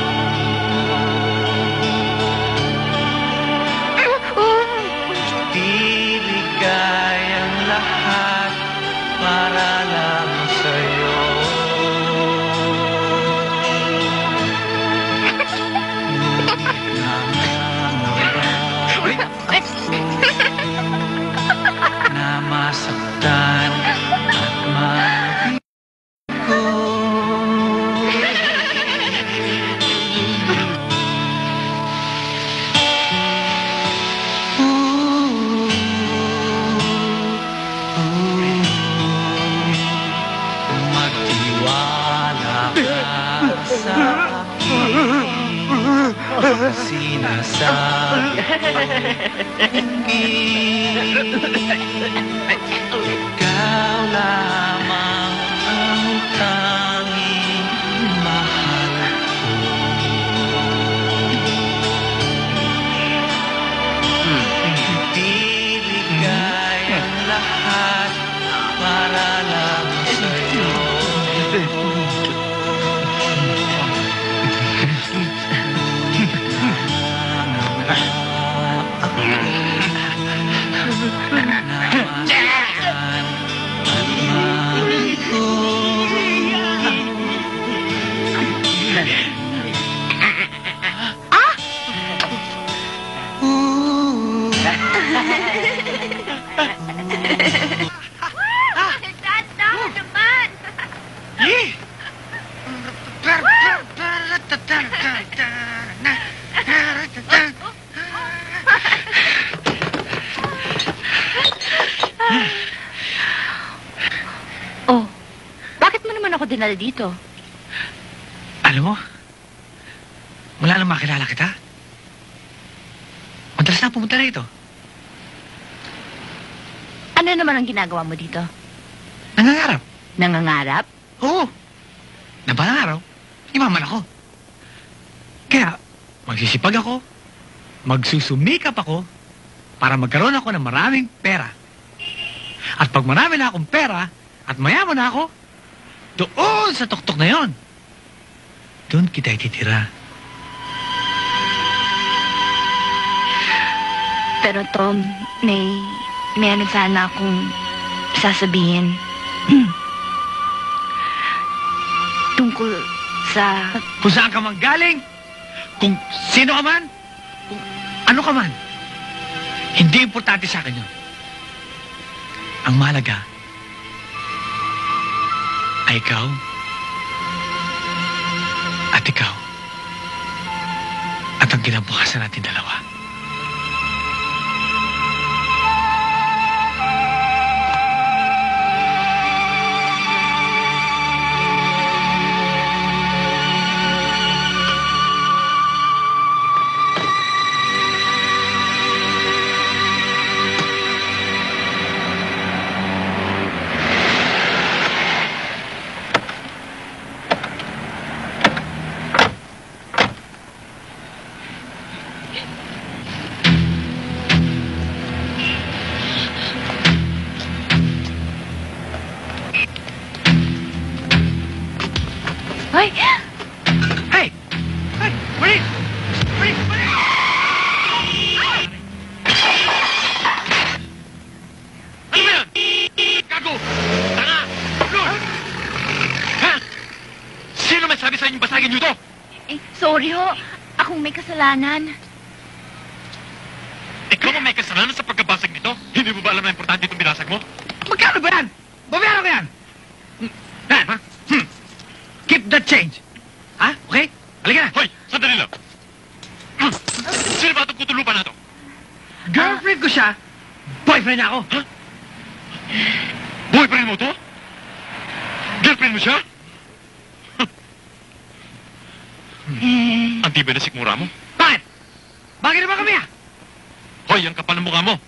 Ibigay ang lahat para lang sa'yo. Na masaktan at mabigo. Magtiwala ka sa akin, sinasabi hinggil. Ikaw lamang ang tanging mahal ko. Ibigay ang lahat para lang sa'yo. Oh, bakit mo naman ako dinala dito? Alam mo, wala nang makilala kita. Madalas na pumunta na ito. Ano naman ang ginagawa mo dito? Nangangarap. Nangangarap? Oo. Na balang araw, imaman ako. Kaya, magsisipag ako, magsusumikap ako, para magkaroon ako ng maraming pera. At pag marami na akong pera, at mayaman na ako, doon sa tuktok na yon, doon kita ititira. Pero Tom, may ano sana akong sasabihin. Tungkol sa... Kung saan ka man galing, kung sino ka man, kung ano ka man, hindi importante sa akin yun. Ang mahalaga ay ikaw at ikaw at ang kinabukasan natin dalawa. sa inyong basagin nyo to? Sorry ho. Akong may kasalanan. Ikaw ang may kasalanan sa pagkabasag nito? Hindi mo ba alam na importante itong binasag mo? Magkano ba yan? Babayaran ko yan! Ha? Keep the change. Ha? Okay? Halika na. Hoy! Sandali lang! Sino ba itong kutulupan na to? Girlfriend ko siya. Boyfriend niya ako. Ha? Boyfriend mo to? Girlfriend mo siya? Ang tibay na sikmura mo. Bakit? Bakit naman kami Hoy, ang kapal ng mukha mo.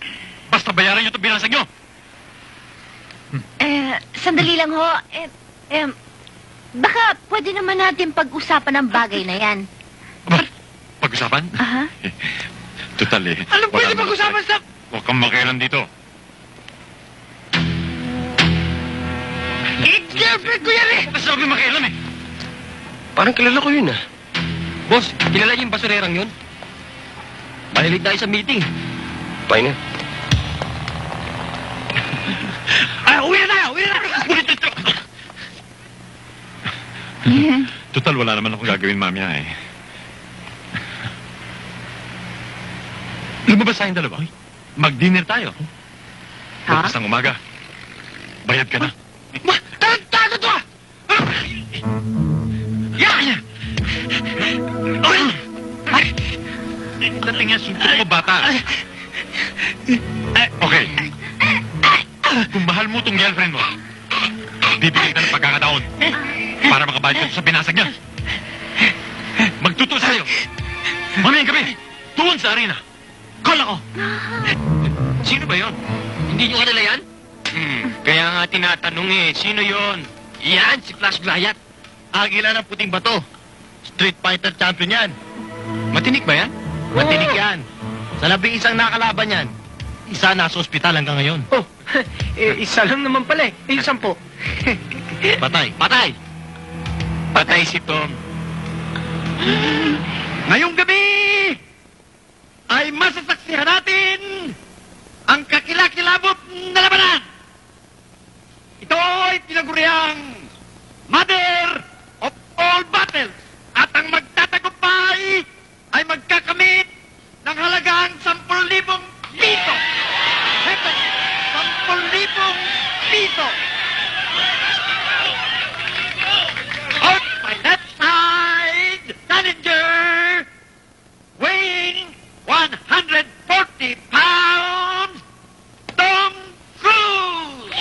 Basta bayaran nyo itong binasag nyo. Sandali lang ho. Baka pwede naman natin pag-usapan ang bagay na yan. Aba, pag-usapan? Aha. Total eh. Anong pwede pag-usapan sa... Huwag kang makialam dito. Girlfriend ko yan eh! Basta sabi makialam eh. Parang kilala ko yun ah. Boss, kilala niyo yung basurerang yun? Mahilig tayo sa meeting. Fine na. Uwi na tayo! Uwi na tayo! Total, wala naman akong gagawin mamaya eh. Lumabas tayong dalawa. Mag-dinner tayo. Ha? Bukas ng umaga. Bayad ka na. Tarantado to ah! Yan! Dating yan, suntok mo bata. Okay. Kung mahal mo tong girlfriend mo, bibigyan ka ng pagkakataon para makabayad ka sa binasag niya. Magtuto sa'yo. Mamayang gabi, tuon sa arena. Call ako. Sino ba yun? Hindi nyo kanila yan? Kaya nga tinatanong eh, sino yon? Yan, si Flash Glayat. Agila ng puting bato. Street Fighter champion yan. Matinik ba yan? Matinig yan. Sa labing isang nakalaban yan, isa nasa ospital hanggang ngayon. Oh, isa lang naman pala eh. Yung 10. Patay. Patay! Patay si Tom. Ngayong gabi ay masasaksihan natin ang kakilakilabot na labanan. Ito ay tinaguriang Mother of all battles. At ang magtatagumpay ay magkakamit ng halagang 10,000 piso. Heto, 10,000 piso. On my left side, challenger, weighing 140 pounds, Tom Cruise!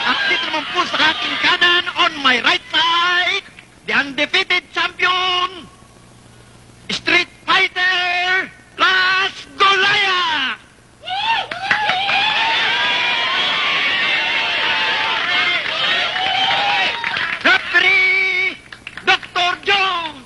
At dito naman po sa aking kanan, on my right side, the undefeated champion, Street Fighter, Las Goliath! Referee, Dr. Jones!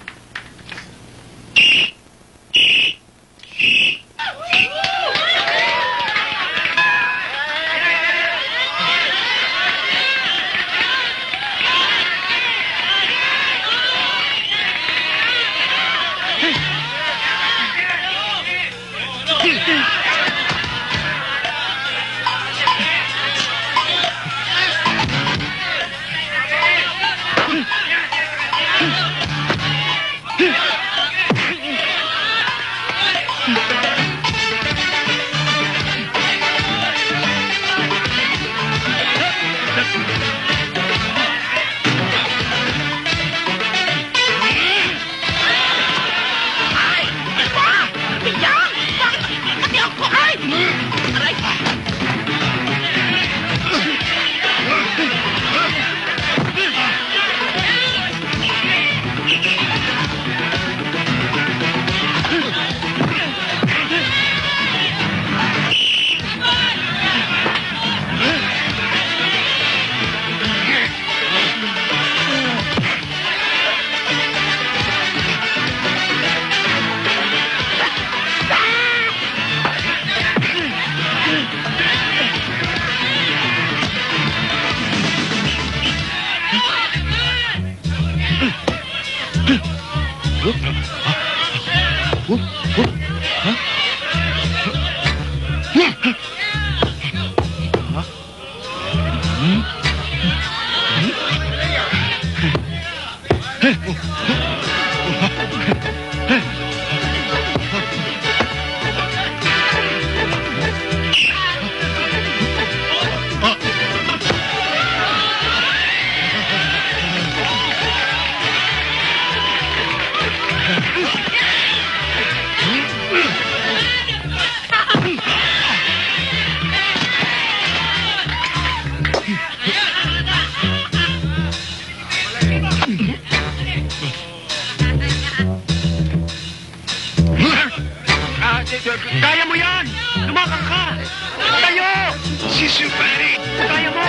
Kaya mo yan! Lumakang ka! Tayo! Sisubalik! Kaya mo!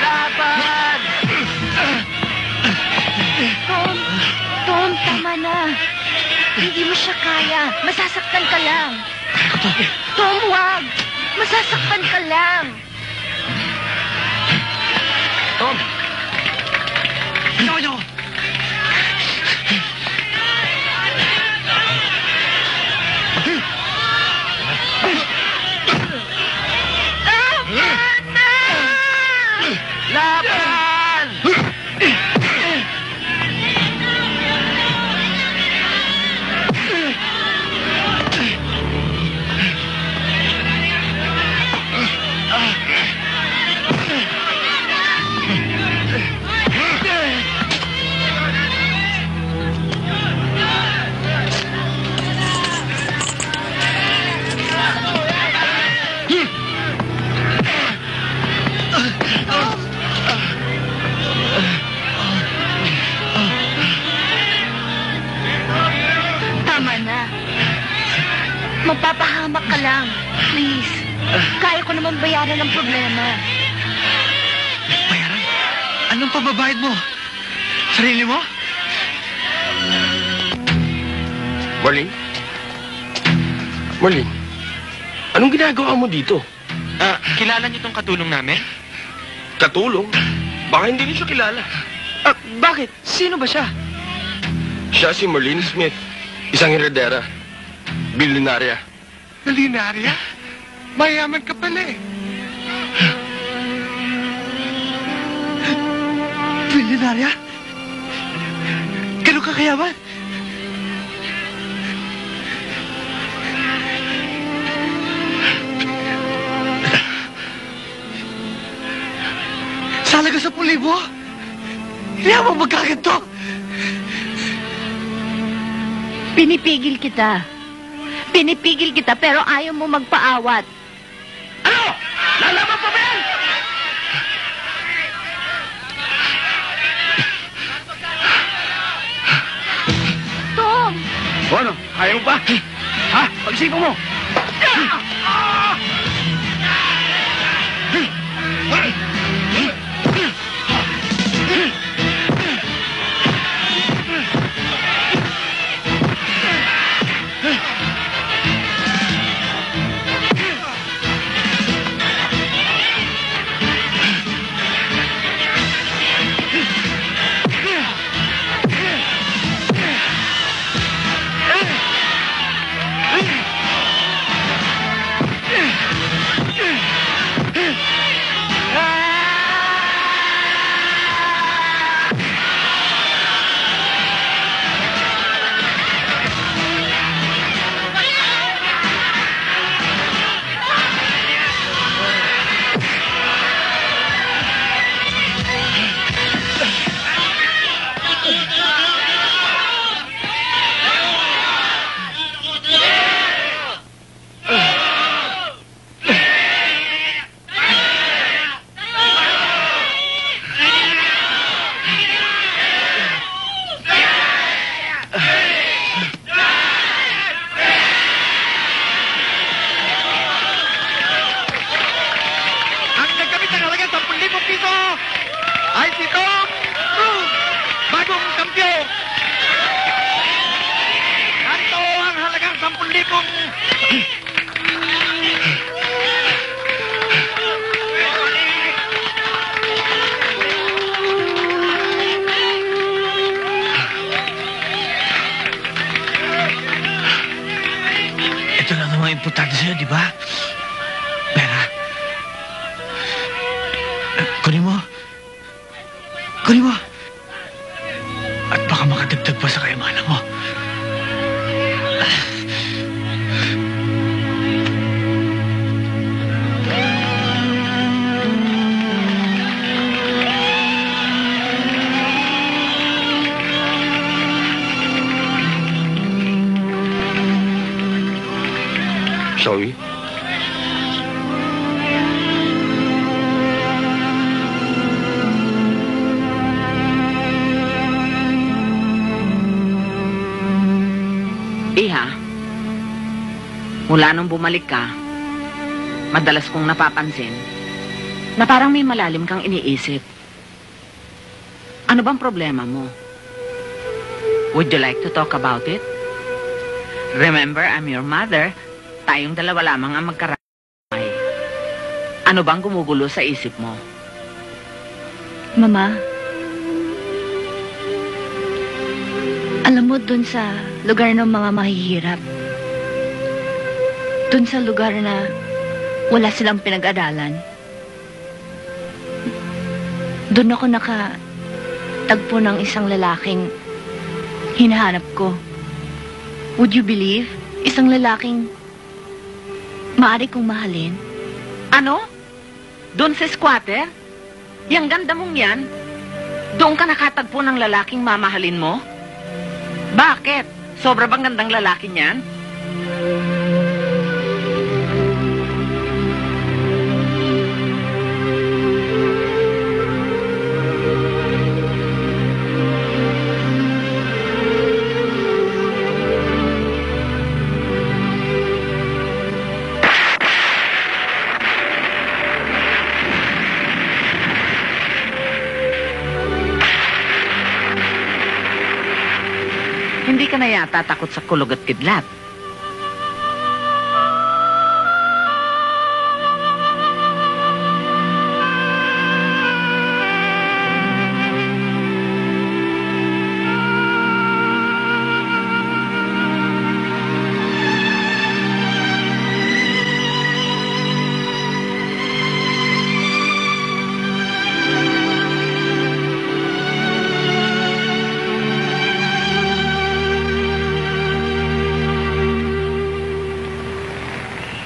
Laban! Tom, tama na. Hindi mo siya kaya. Masasaktan ka lang. Tom, wag. Masasaktan ka lang. Tom! Ikaw nyo! Laban! Tama na. Magpapahamak ka lang. Please. Kaya ko naman bayaran ang problema. Bayaran? Anong pababayad mo? Sarili mo? Marlene? Marlene? Anong ginagawa mo dito? Kilala niyo tong katulong namin? Katulong? Baka hindi rin siya kilala. Bakit? Sino ba siya? Siya si Marlene Smith. Isang heredera. Bilyonarya. Malinarya? Mayaman ka pala eh. Bilyonarya? Ganun ka kayaman? Salaga sa 10,000? Hindi ako magkaganto. Pinipigil kita. Pinipigil kita pero ayaw mo magpaawat. Ano? Lalaban pa ba yan? Tom! O ano? Ayaw mo ba? Ha? Pag-isipan mo! Ay, si Tom Cruise! Bagong kampiyon! Ganito ang halagang 10,000... Ito lang naman importante sa'yo, di ba? Pera. Kunin mo. Kunin mo. At baka makadagdag pa sa kayamanan mo. Shall we? Iha, mula nung bumalik ka, madalas kong napapansin na parang may malalim kang iniisip. Ano bang problema mo? Would you like to talk about it? Remember, I'm your mother. Tayong dalawa lamang ang magkaramay. Ano bang gumugulo sa isip mo? Mama, alam mo dun sa lugar ng mga mahihirap, dun sa lugar na wala silang pinag-aralan, dun ako nakatagpo ng isang lalaking hinahanap ko. Would you believe? Isang lalaking maaari kong mahalin. Ano? Doon sa squatter? Yang ganda mong yan? Doon ka nakatagpo ng lalaking mamahalin mo? Bakit? Sobra bang gandang lalaki niyan? Hindi ka na yata takot sa kulog at kidlat.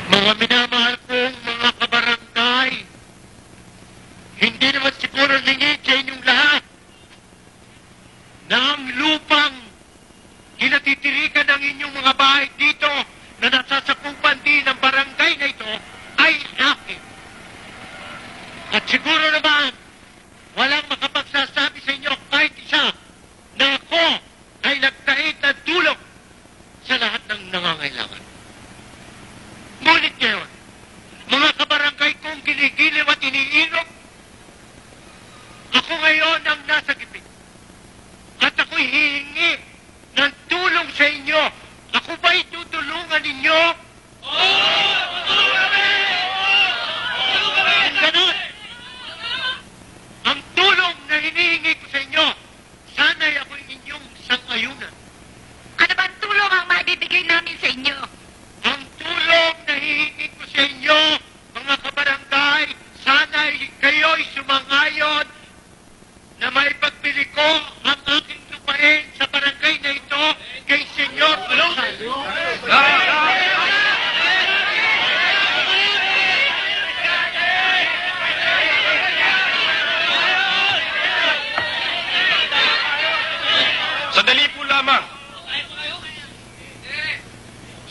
Mga minamahal kong mga kabarangay, hindi naman siguro lingid sa inyong lahat na ang lupang kinatitirikan ng inyong mga bahay dito na nasasakupan din ng barangay na ito ay akin. At siguro naman, walang makapagsasabi sa inyo kahit isa na ako ay nagtaid ng tulong sa lahat ng nangangailangan. Ngunit ngayon, mga kabarangay kong ginigiliw at iniilog, ako ngayon ang nasa gipit. At ako'y hihingi ng tulong sa inyo. Ako ba'y tutulungan ninyo? Kung ganun, ang tulong na hinihingi ko sa inyo, sana'y ako'y inyong sang-ayunan. Ano ba tulong ang mabibigay namin sa inyo? Ang tulong na hihingi ko sa inyo, mga kabarangay, sana'y kayo'y sumangayon na may pagbili ko ang aking lupain sa barangay na ito kay Senyor Gonzalo. Sandali po lamang.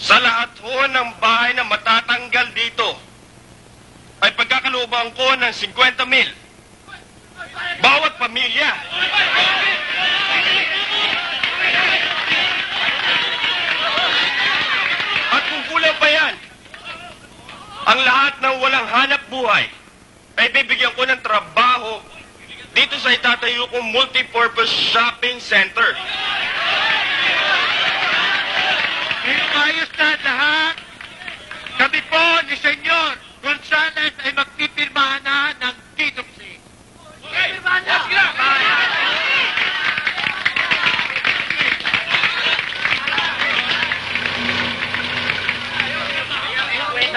Sa lahat ho ng bahay na matatanggal dito, ay pagkakalooban ko ng 50,000. Bawat pamilya. At kung kulang pa yan, ang lahat ng walang hanap buhay ay bibigyan ko ng trabaho dito sa itatayo kong multipurpose shopping center. Ngayong ayos na lahat, kami po ni Senyor Gonzales ay magpipirmahan na ng T2C.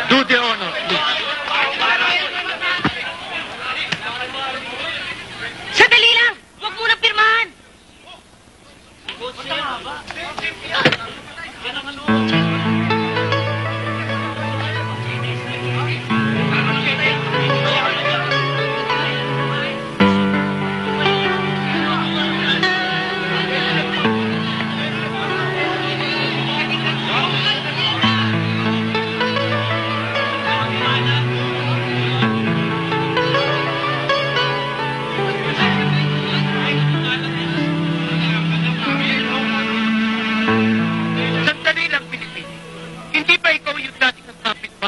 Do the honor, please. Sandali lang! Huwag muna pirmahan!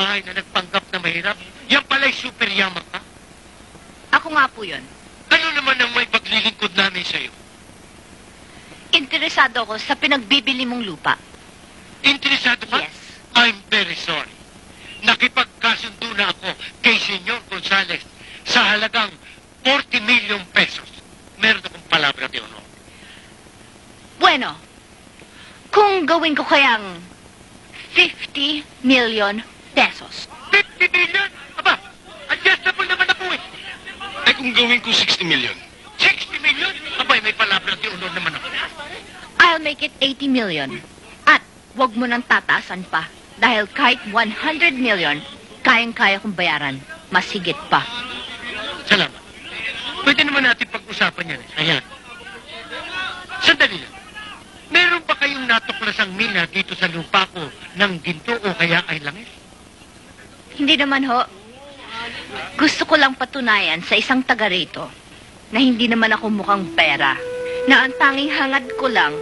kapitbahay na nagpanggap na mahirap. Yan pala'y super yaman ka. Ako nga po yun. Ano naman ang may paglilingkod namin sa'yo? Interesado ako sa pinagbibili mong lupa. Interesado ka? Yes. I'm very sorry. Nakipagkasundo na ako kay Senyor Gonzales sa halagang 40 million pesos. Meron akong palabra de honor. Bueno, kung gawin ko kayang 50 million pesos. 50 million? Aba, adjustable naman ako eh. Ay kung gawin ko 60 million. 60 million? Abay, may palabra de honor naman ako. I'll make it 80 million. At wag mo nang tataasan pa. Dahil kahit 100 million, kayang-kaya kong bayaran. Mas higit pa. Salamat. Pwede naman natin pag-usapan yan. Ayan. Sandali lang. Meron ba kayong natuklasang mina dito sa lupa ko ng ginto o kaya ay langis? Hindi naman ho. Gusto ko lang patunayan sa isang taga rito na hindi naman ako mukhang pera. Na ang tanging hangad ko lang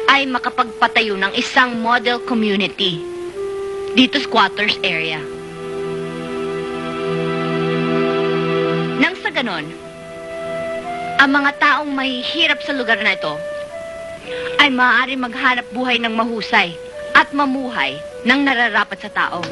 ay makapagpatayo ng isang model community dito sa squatters area. Nang sa ganon, ang mga taong mahihirap sa lugar na ito ay maaari maghanap buhay ng mahusay at mamuhay ng nararapat sa tao.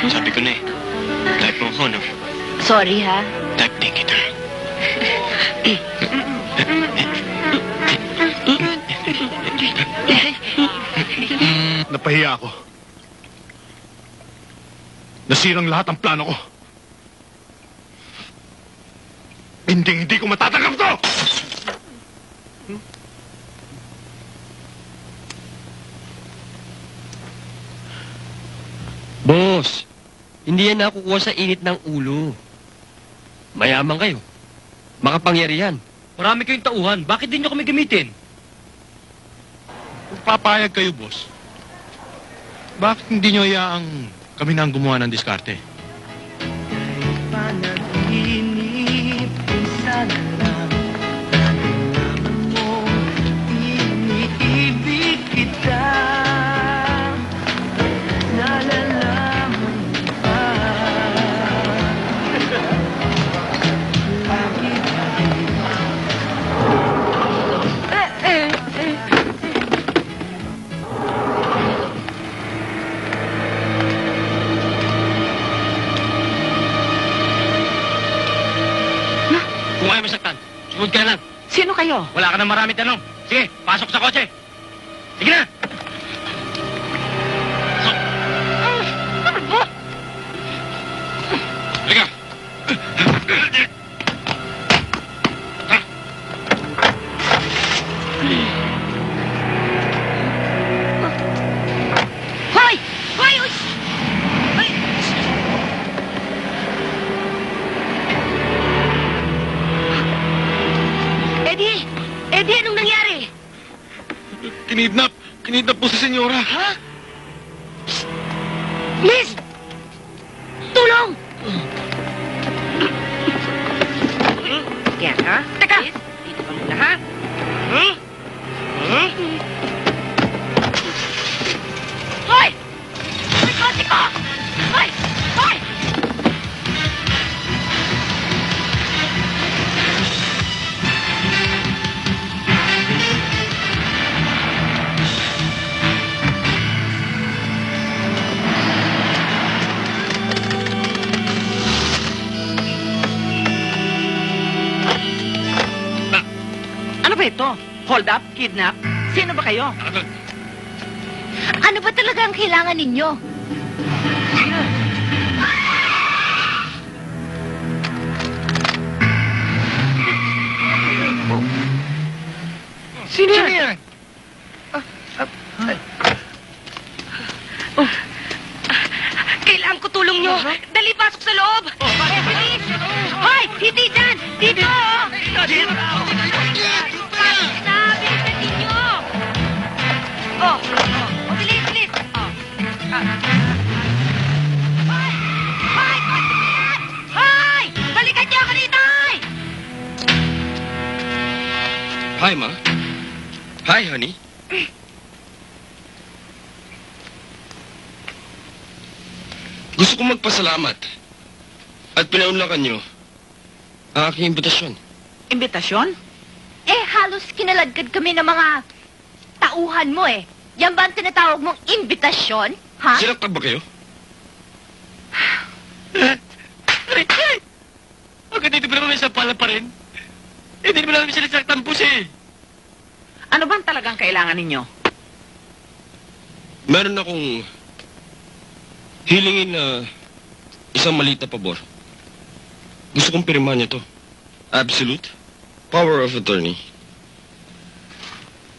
Sabi ko na eh. Type mo ako, no? Sorry ha. Type din kita. Napahiya ako. Nasirang lahat ang plano ko. Hindi ko matatanggap to! Boss, hindi yan nakukuha sa init ng ulo. Mayaman kayo. Makapangyarihan. Marami kayong tauhan. Bakit din nyo kami gamitin? Kung papayag kayo, boss, bakit hindi nyo hayaang kami na ang gumawa ng diskarte? Panaginip, sana lang nalalaman mo, iniibig kita. Nalalaman mo ba? Kung ayaw masaktan, sumunod ka na lang. Sino kayo? Wala ka nang maraming tanong. Sige, pasok sa kotse. Sige na! Halika! Hoy! Hoy! Uy! Hoy! Eddie! Eddie, anong nangyari? Kinidnap! Kinidnap po si senyora! Ha? Liz! Tulong! Yan, ha? Teka! Dito ka muna, ha? Hoy! May kotse ko! Hoy! Hoy! Ano ba ito? Hold up? Kidnap? Sino ba kayo? Ano ba talaga ang kailangan ninyo? Sino yan? Kailangan ko tulong nyo. Dali, pasok sa loob. Bilis! Hoy! Hindi dyan! Dito! Bilisan ninyo! Bilis, bilis! Hoy! Hoy! Balikan niyo ako dito! Hi, Ma. Hi, honey. Gusto kong magpasalamat at pinaunlakan niyo ang aking imbitasyon. Imbitasyon? Halos kinaladkad kami ng mga tauhan mo eh. Yan ba ang tinatawag mong imbitasyon? Ha? Sinaktan ba kayo? Hanggang dito pa naman may sampala pa rin. Hindi naman namin sinasaktan po siya eh. Ano bang talagang kailangan ninyo? Meron akong hilingin na isang maliit na pabor. Gusto kong pirmahan niyo to. Absolute power of attorney.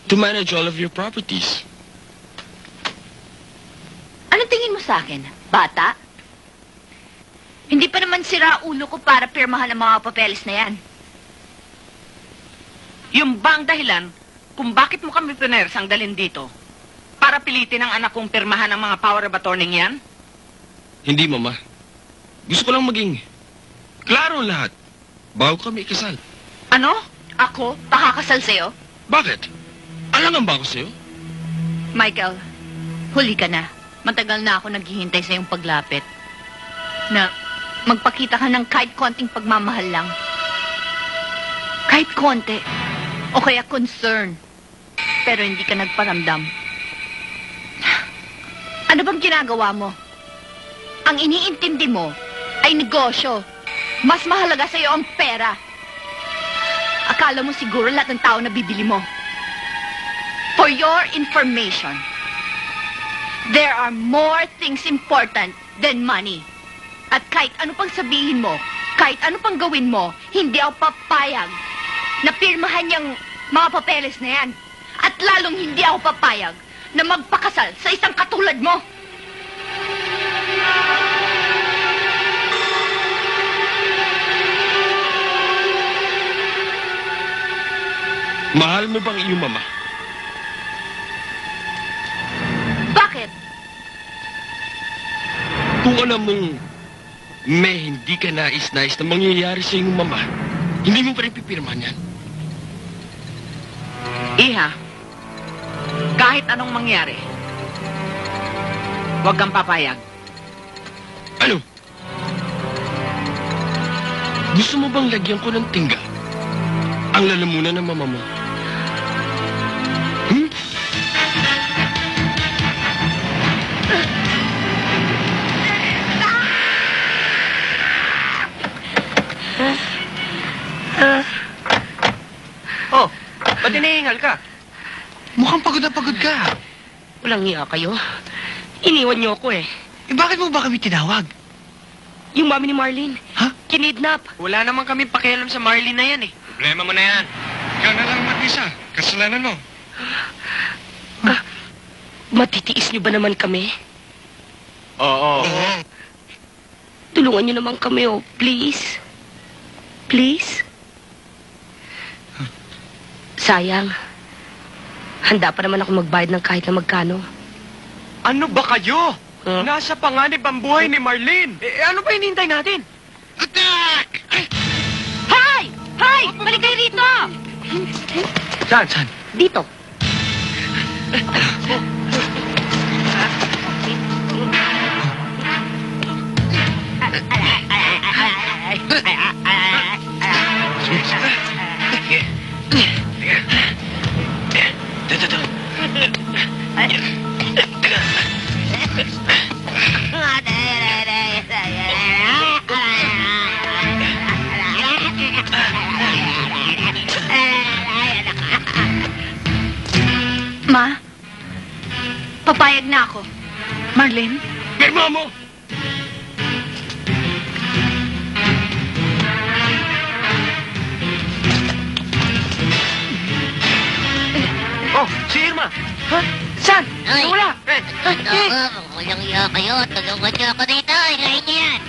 To manage all of your properties. Anong tingin mo sa akin? Bata? Hindi pa naman sira ulo ko para pirmahan ang mga papeles na yan. Yung bang dahilan kung bakit mo kami pinersang dalhin dito? Para pilitin ang anak kong pirmahan ang mga power of attorney yan? Hindi, Mama. Gusto ko lang maging klaro ang lahat bago kami ikasal. Ano? Ako? Pakakasal sa'yo? Bakit? Alangan ba ako sa'yo? Michael, huli ka na. Matagal na ako naghihintay sa iyong paglapit. Na magpakita ka ng kahit konting pagmamahal lang. Kahit konti. O kaya concern. Pero hindi ka nagparamdam. Ano bang ginagawa mo? Ang iniintindi mo ay negosyo. Mas mahalaga sa iyo ang pera. Akala mo siguro lahat ng tao na bibili mo. For your information, there are more things important than money. At kahit ano pang sabihin mo, kahit ano pang gawin mo, hindi ako papayag na pirmahan yung mga papeles na yan. At lalong hindi ako papayag na magpakasal sa isang katulad mo. Mahal mo bang iyong mama? Bakit? Kung alam mong may hindi ka nais-nais na mangyayari sa iyong mama, hindi mo pa rin pipirmahan yan. Iha, kahit anong mangyari, huwag kang papayag. Ano? Gusto mo bang lagyan ko ng tingga ang lalamunan ng mama mo? Hmm? Oh, ba't hinihingal ka? Mukhang pagod na pagod ka. Walang iya kayo. Iniwan niyo ako eh. Bakit mo ba kami tinawag? Yung mami ni Marlene. Ha? Kinidnap. Wala naman kami pakialam sa Marlene na yan eh. Problema mo na yan. Ikaw na lang mag-isa. Kasalanan mo. Matitiis niyo ba naman kami? Oo. Tulungan niyo naman kami, oh. Please. Please. Sayang. Handa pa naman ako magbayad ng kahit na magkano. Ano ba kayo? Huh? Nasa panganib ang buhay ni Marlene. Ano pa hinihintay natin? Attack! Hoy! Hoy! Balik kayo rito! Saan? Saan? Dito. Ma, papayag na ako. Marlene? Pirma mo! Oh, si Irma! Ha? Saan? Ay. Wala! Walang iya kayo. Tulungan niyo ako dito. Ilayin niyo yan.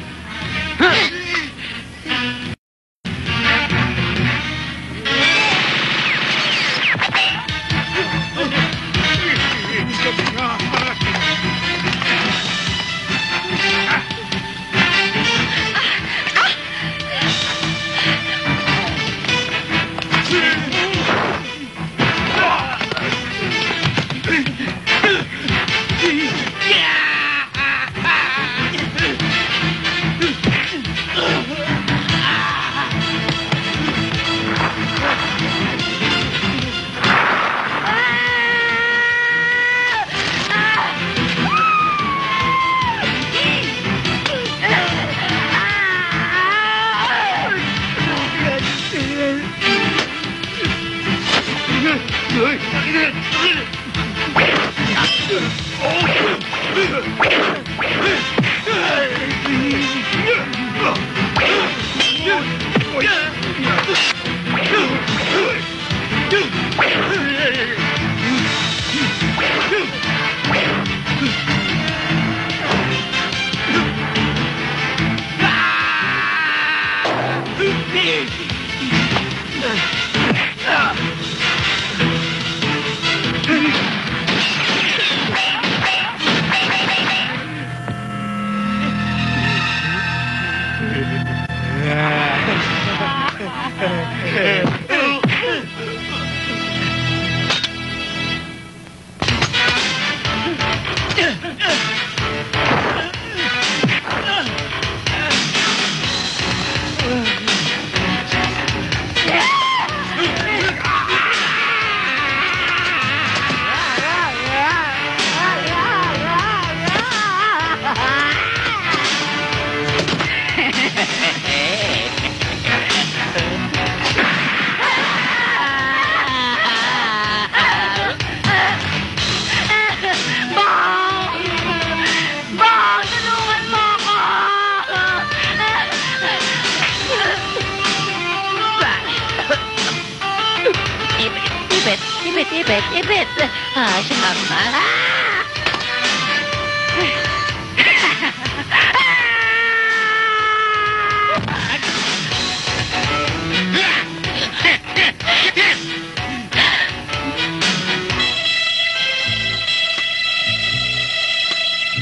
Ibit! Ah, sumama.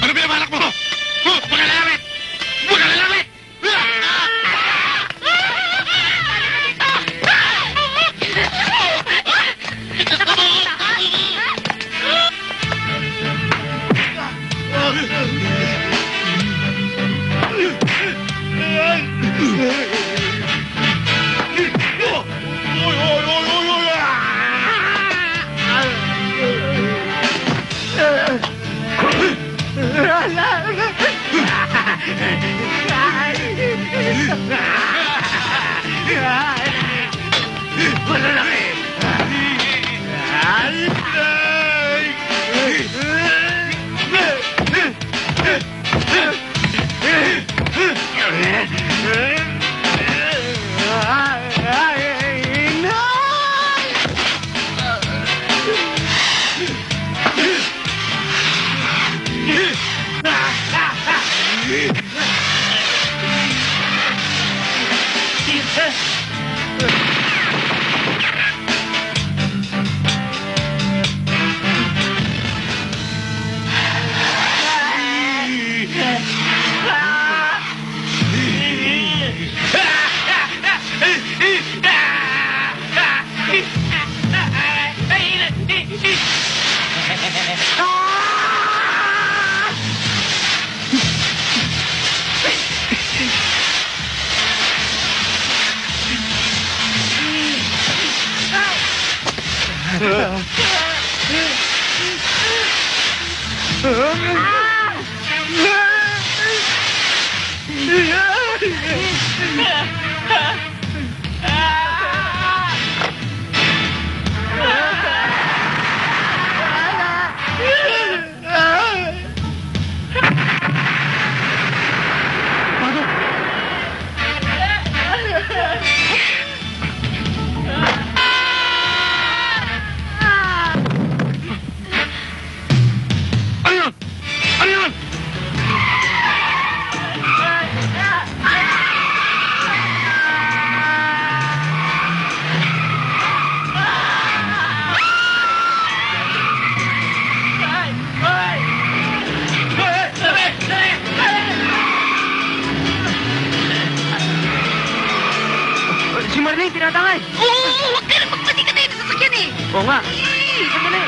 Ano binabalak mo? Magalamit! Magalamit! Sandali, tinatangay. Oo, huwag ka na magpasikatay sa sasakyan eh. Oo nga. Sandali.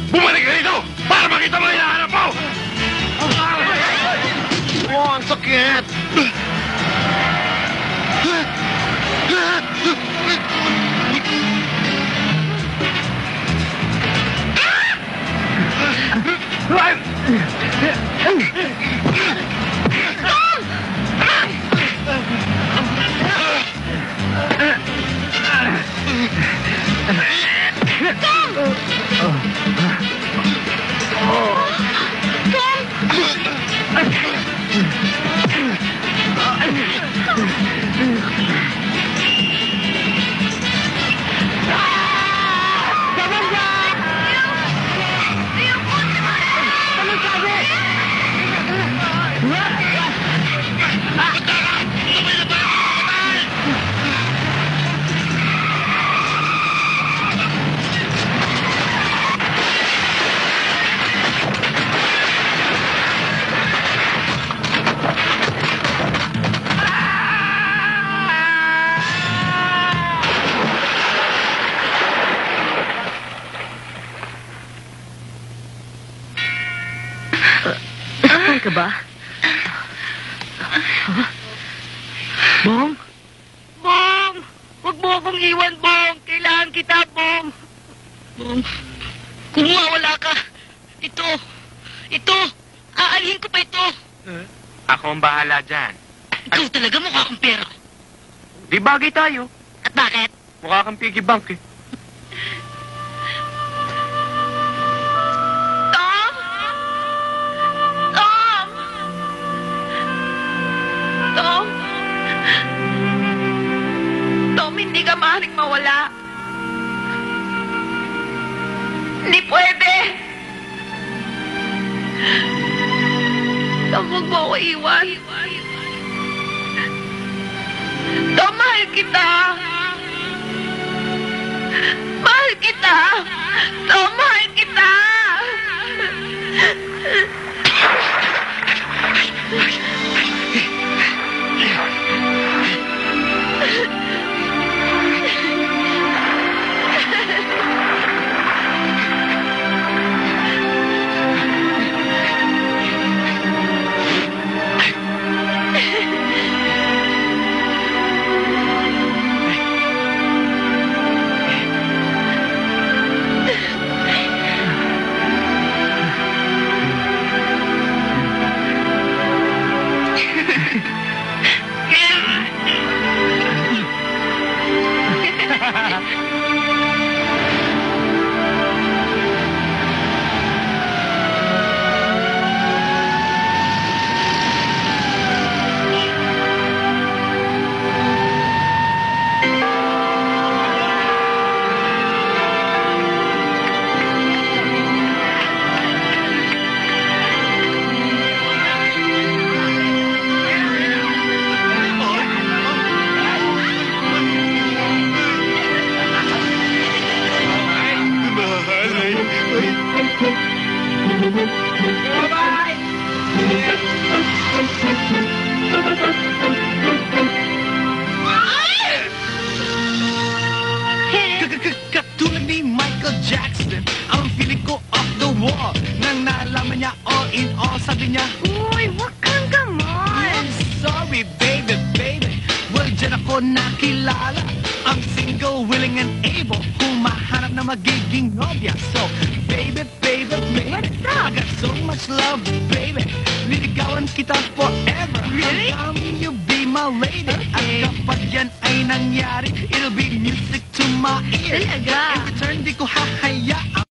Bumalik ka dito para makita mo yung hinahanap mo! Oh, ang sakit! Saan ka ba? Bong? Bong! Huwag mo akong iwan, Bong! Kailangan kita, Bong! Bong, kung mawala ka, ito, aalhin ko pa ito. Ako ang bahala dyan. Ikaw talaga mukha kang pera. Di bagay tayo. At bakit? Mukha kang piggy bank eh. Tom! Tom! Tom! Tom, hindi ka maaaring mawala. Hindi pwede. Tom, huwag mo ako iwan. Tom, mahal kita. Mahal kita. Tom, mahal kita. Katulad ni Michael Jackson, ang feeling ko off the wall. Nang nalaman niya all in all, sabi niya, Uy, wag kang gamon. I'm sorry, baby, baby. Well, dyan ako nakilala. I'm single, willing and able. Humahanap na magiging nobya. So, baby, baby, baby. What's up? I got so much love, baby. Niligawan kita forever. Really? Come, you be my lady. Okay. At kapag yan ay nangyari, it'll be music to my ears. Talaga? In return, di ko hahayaan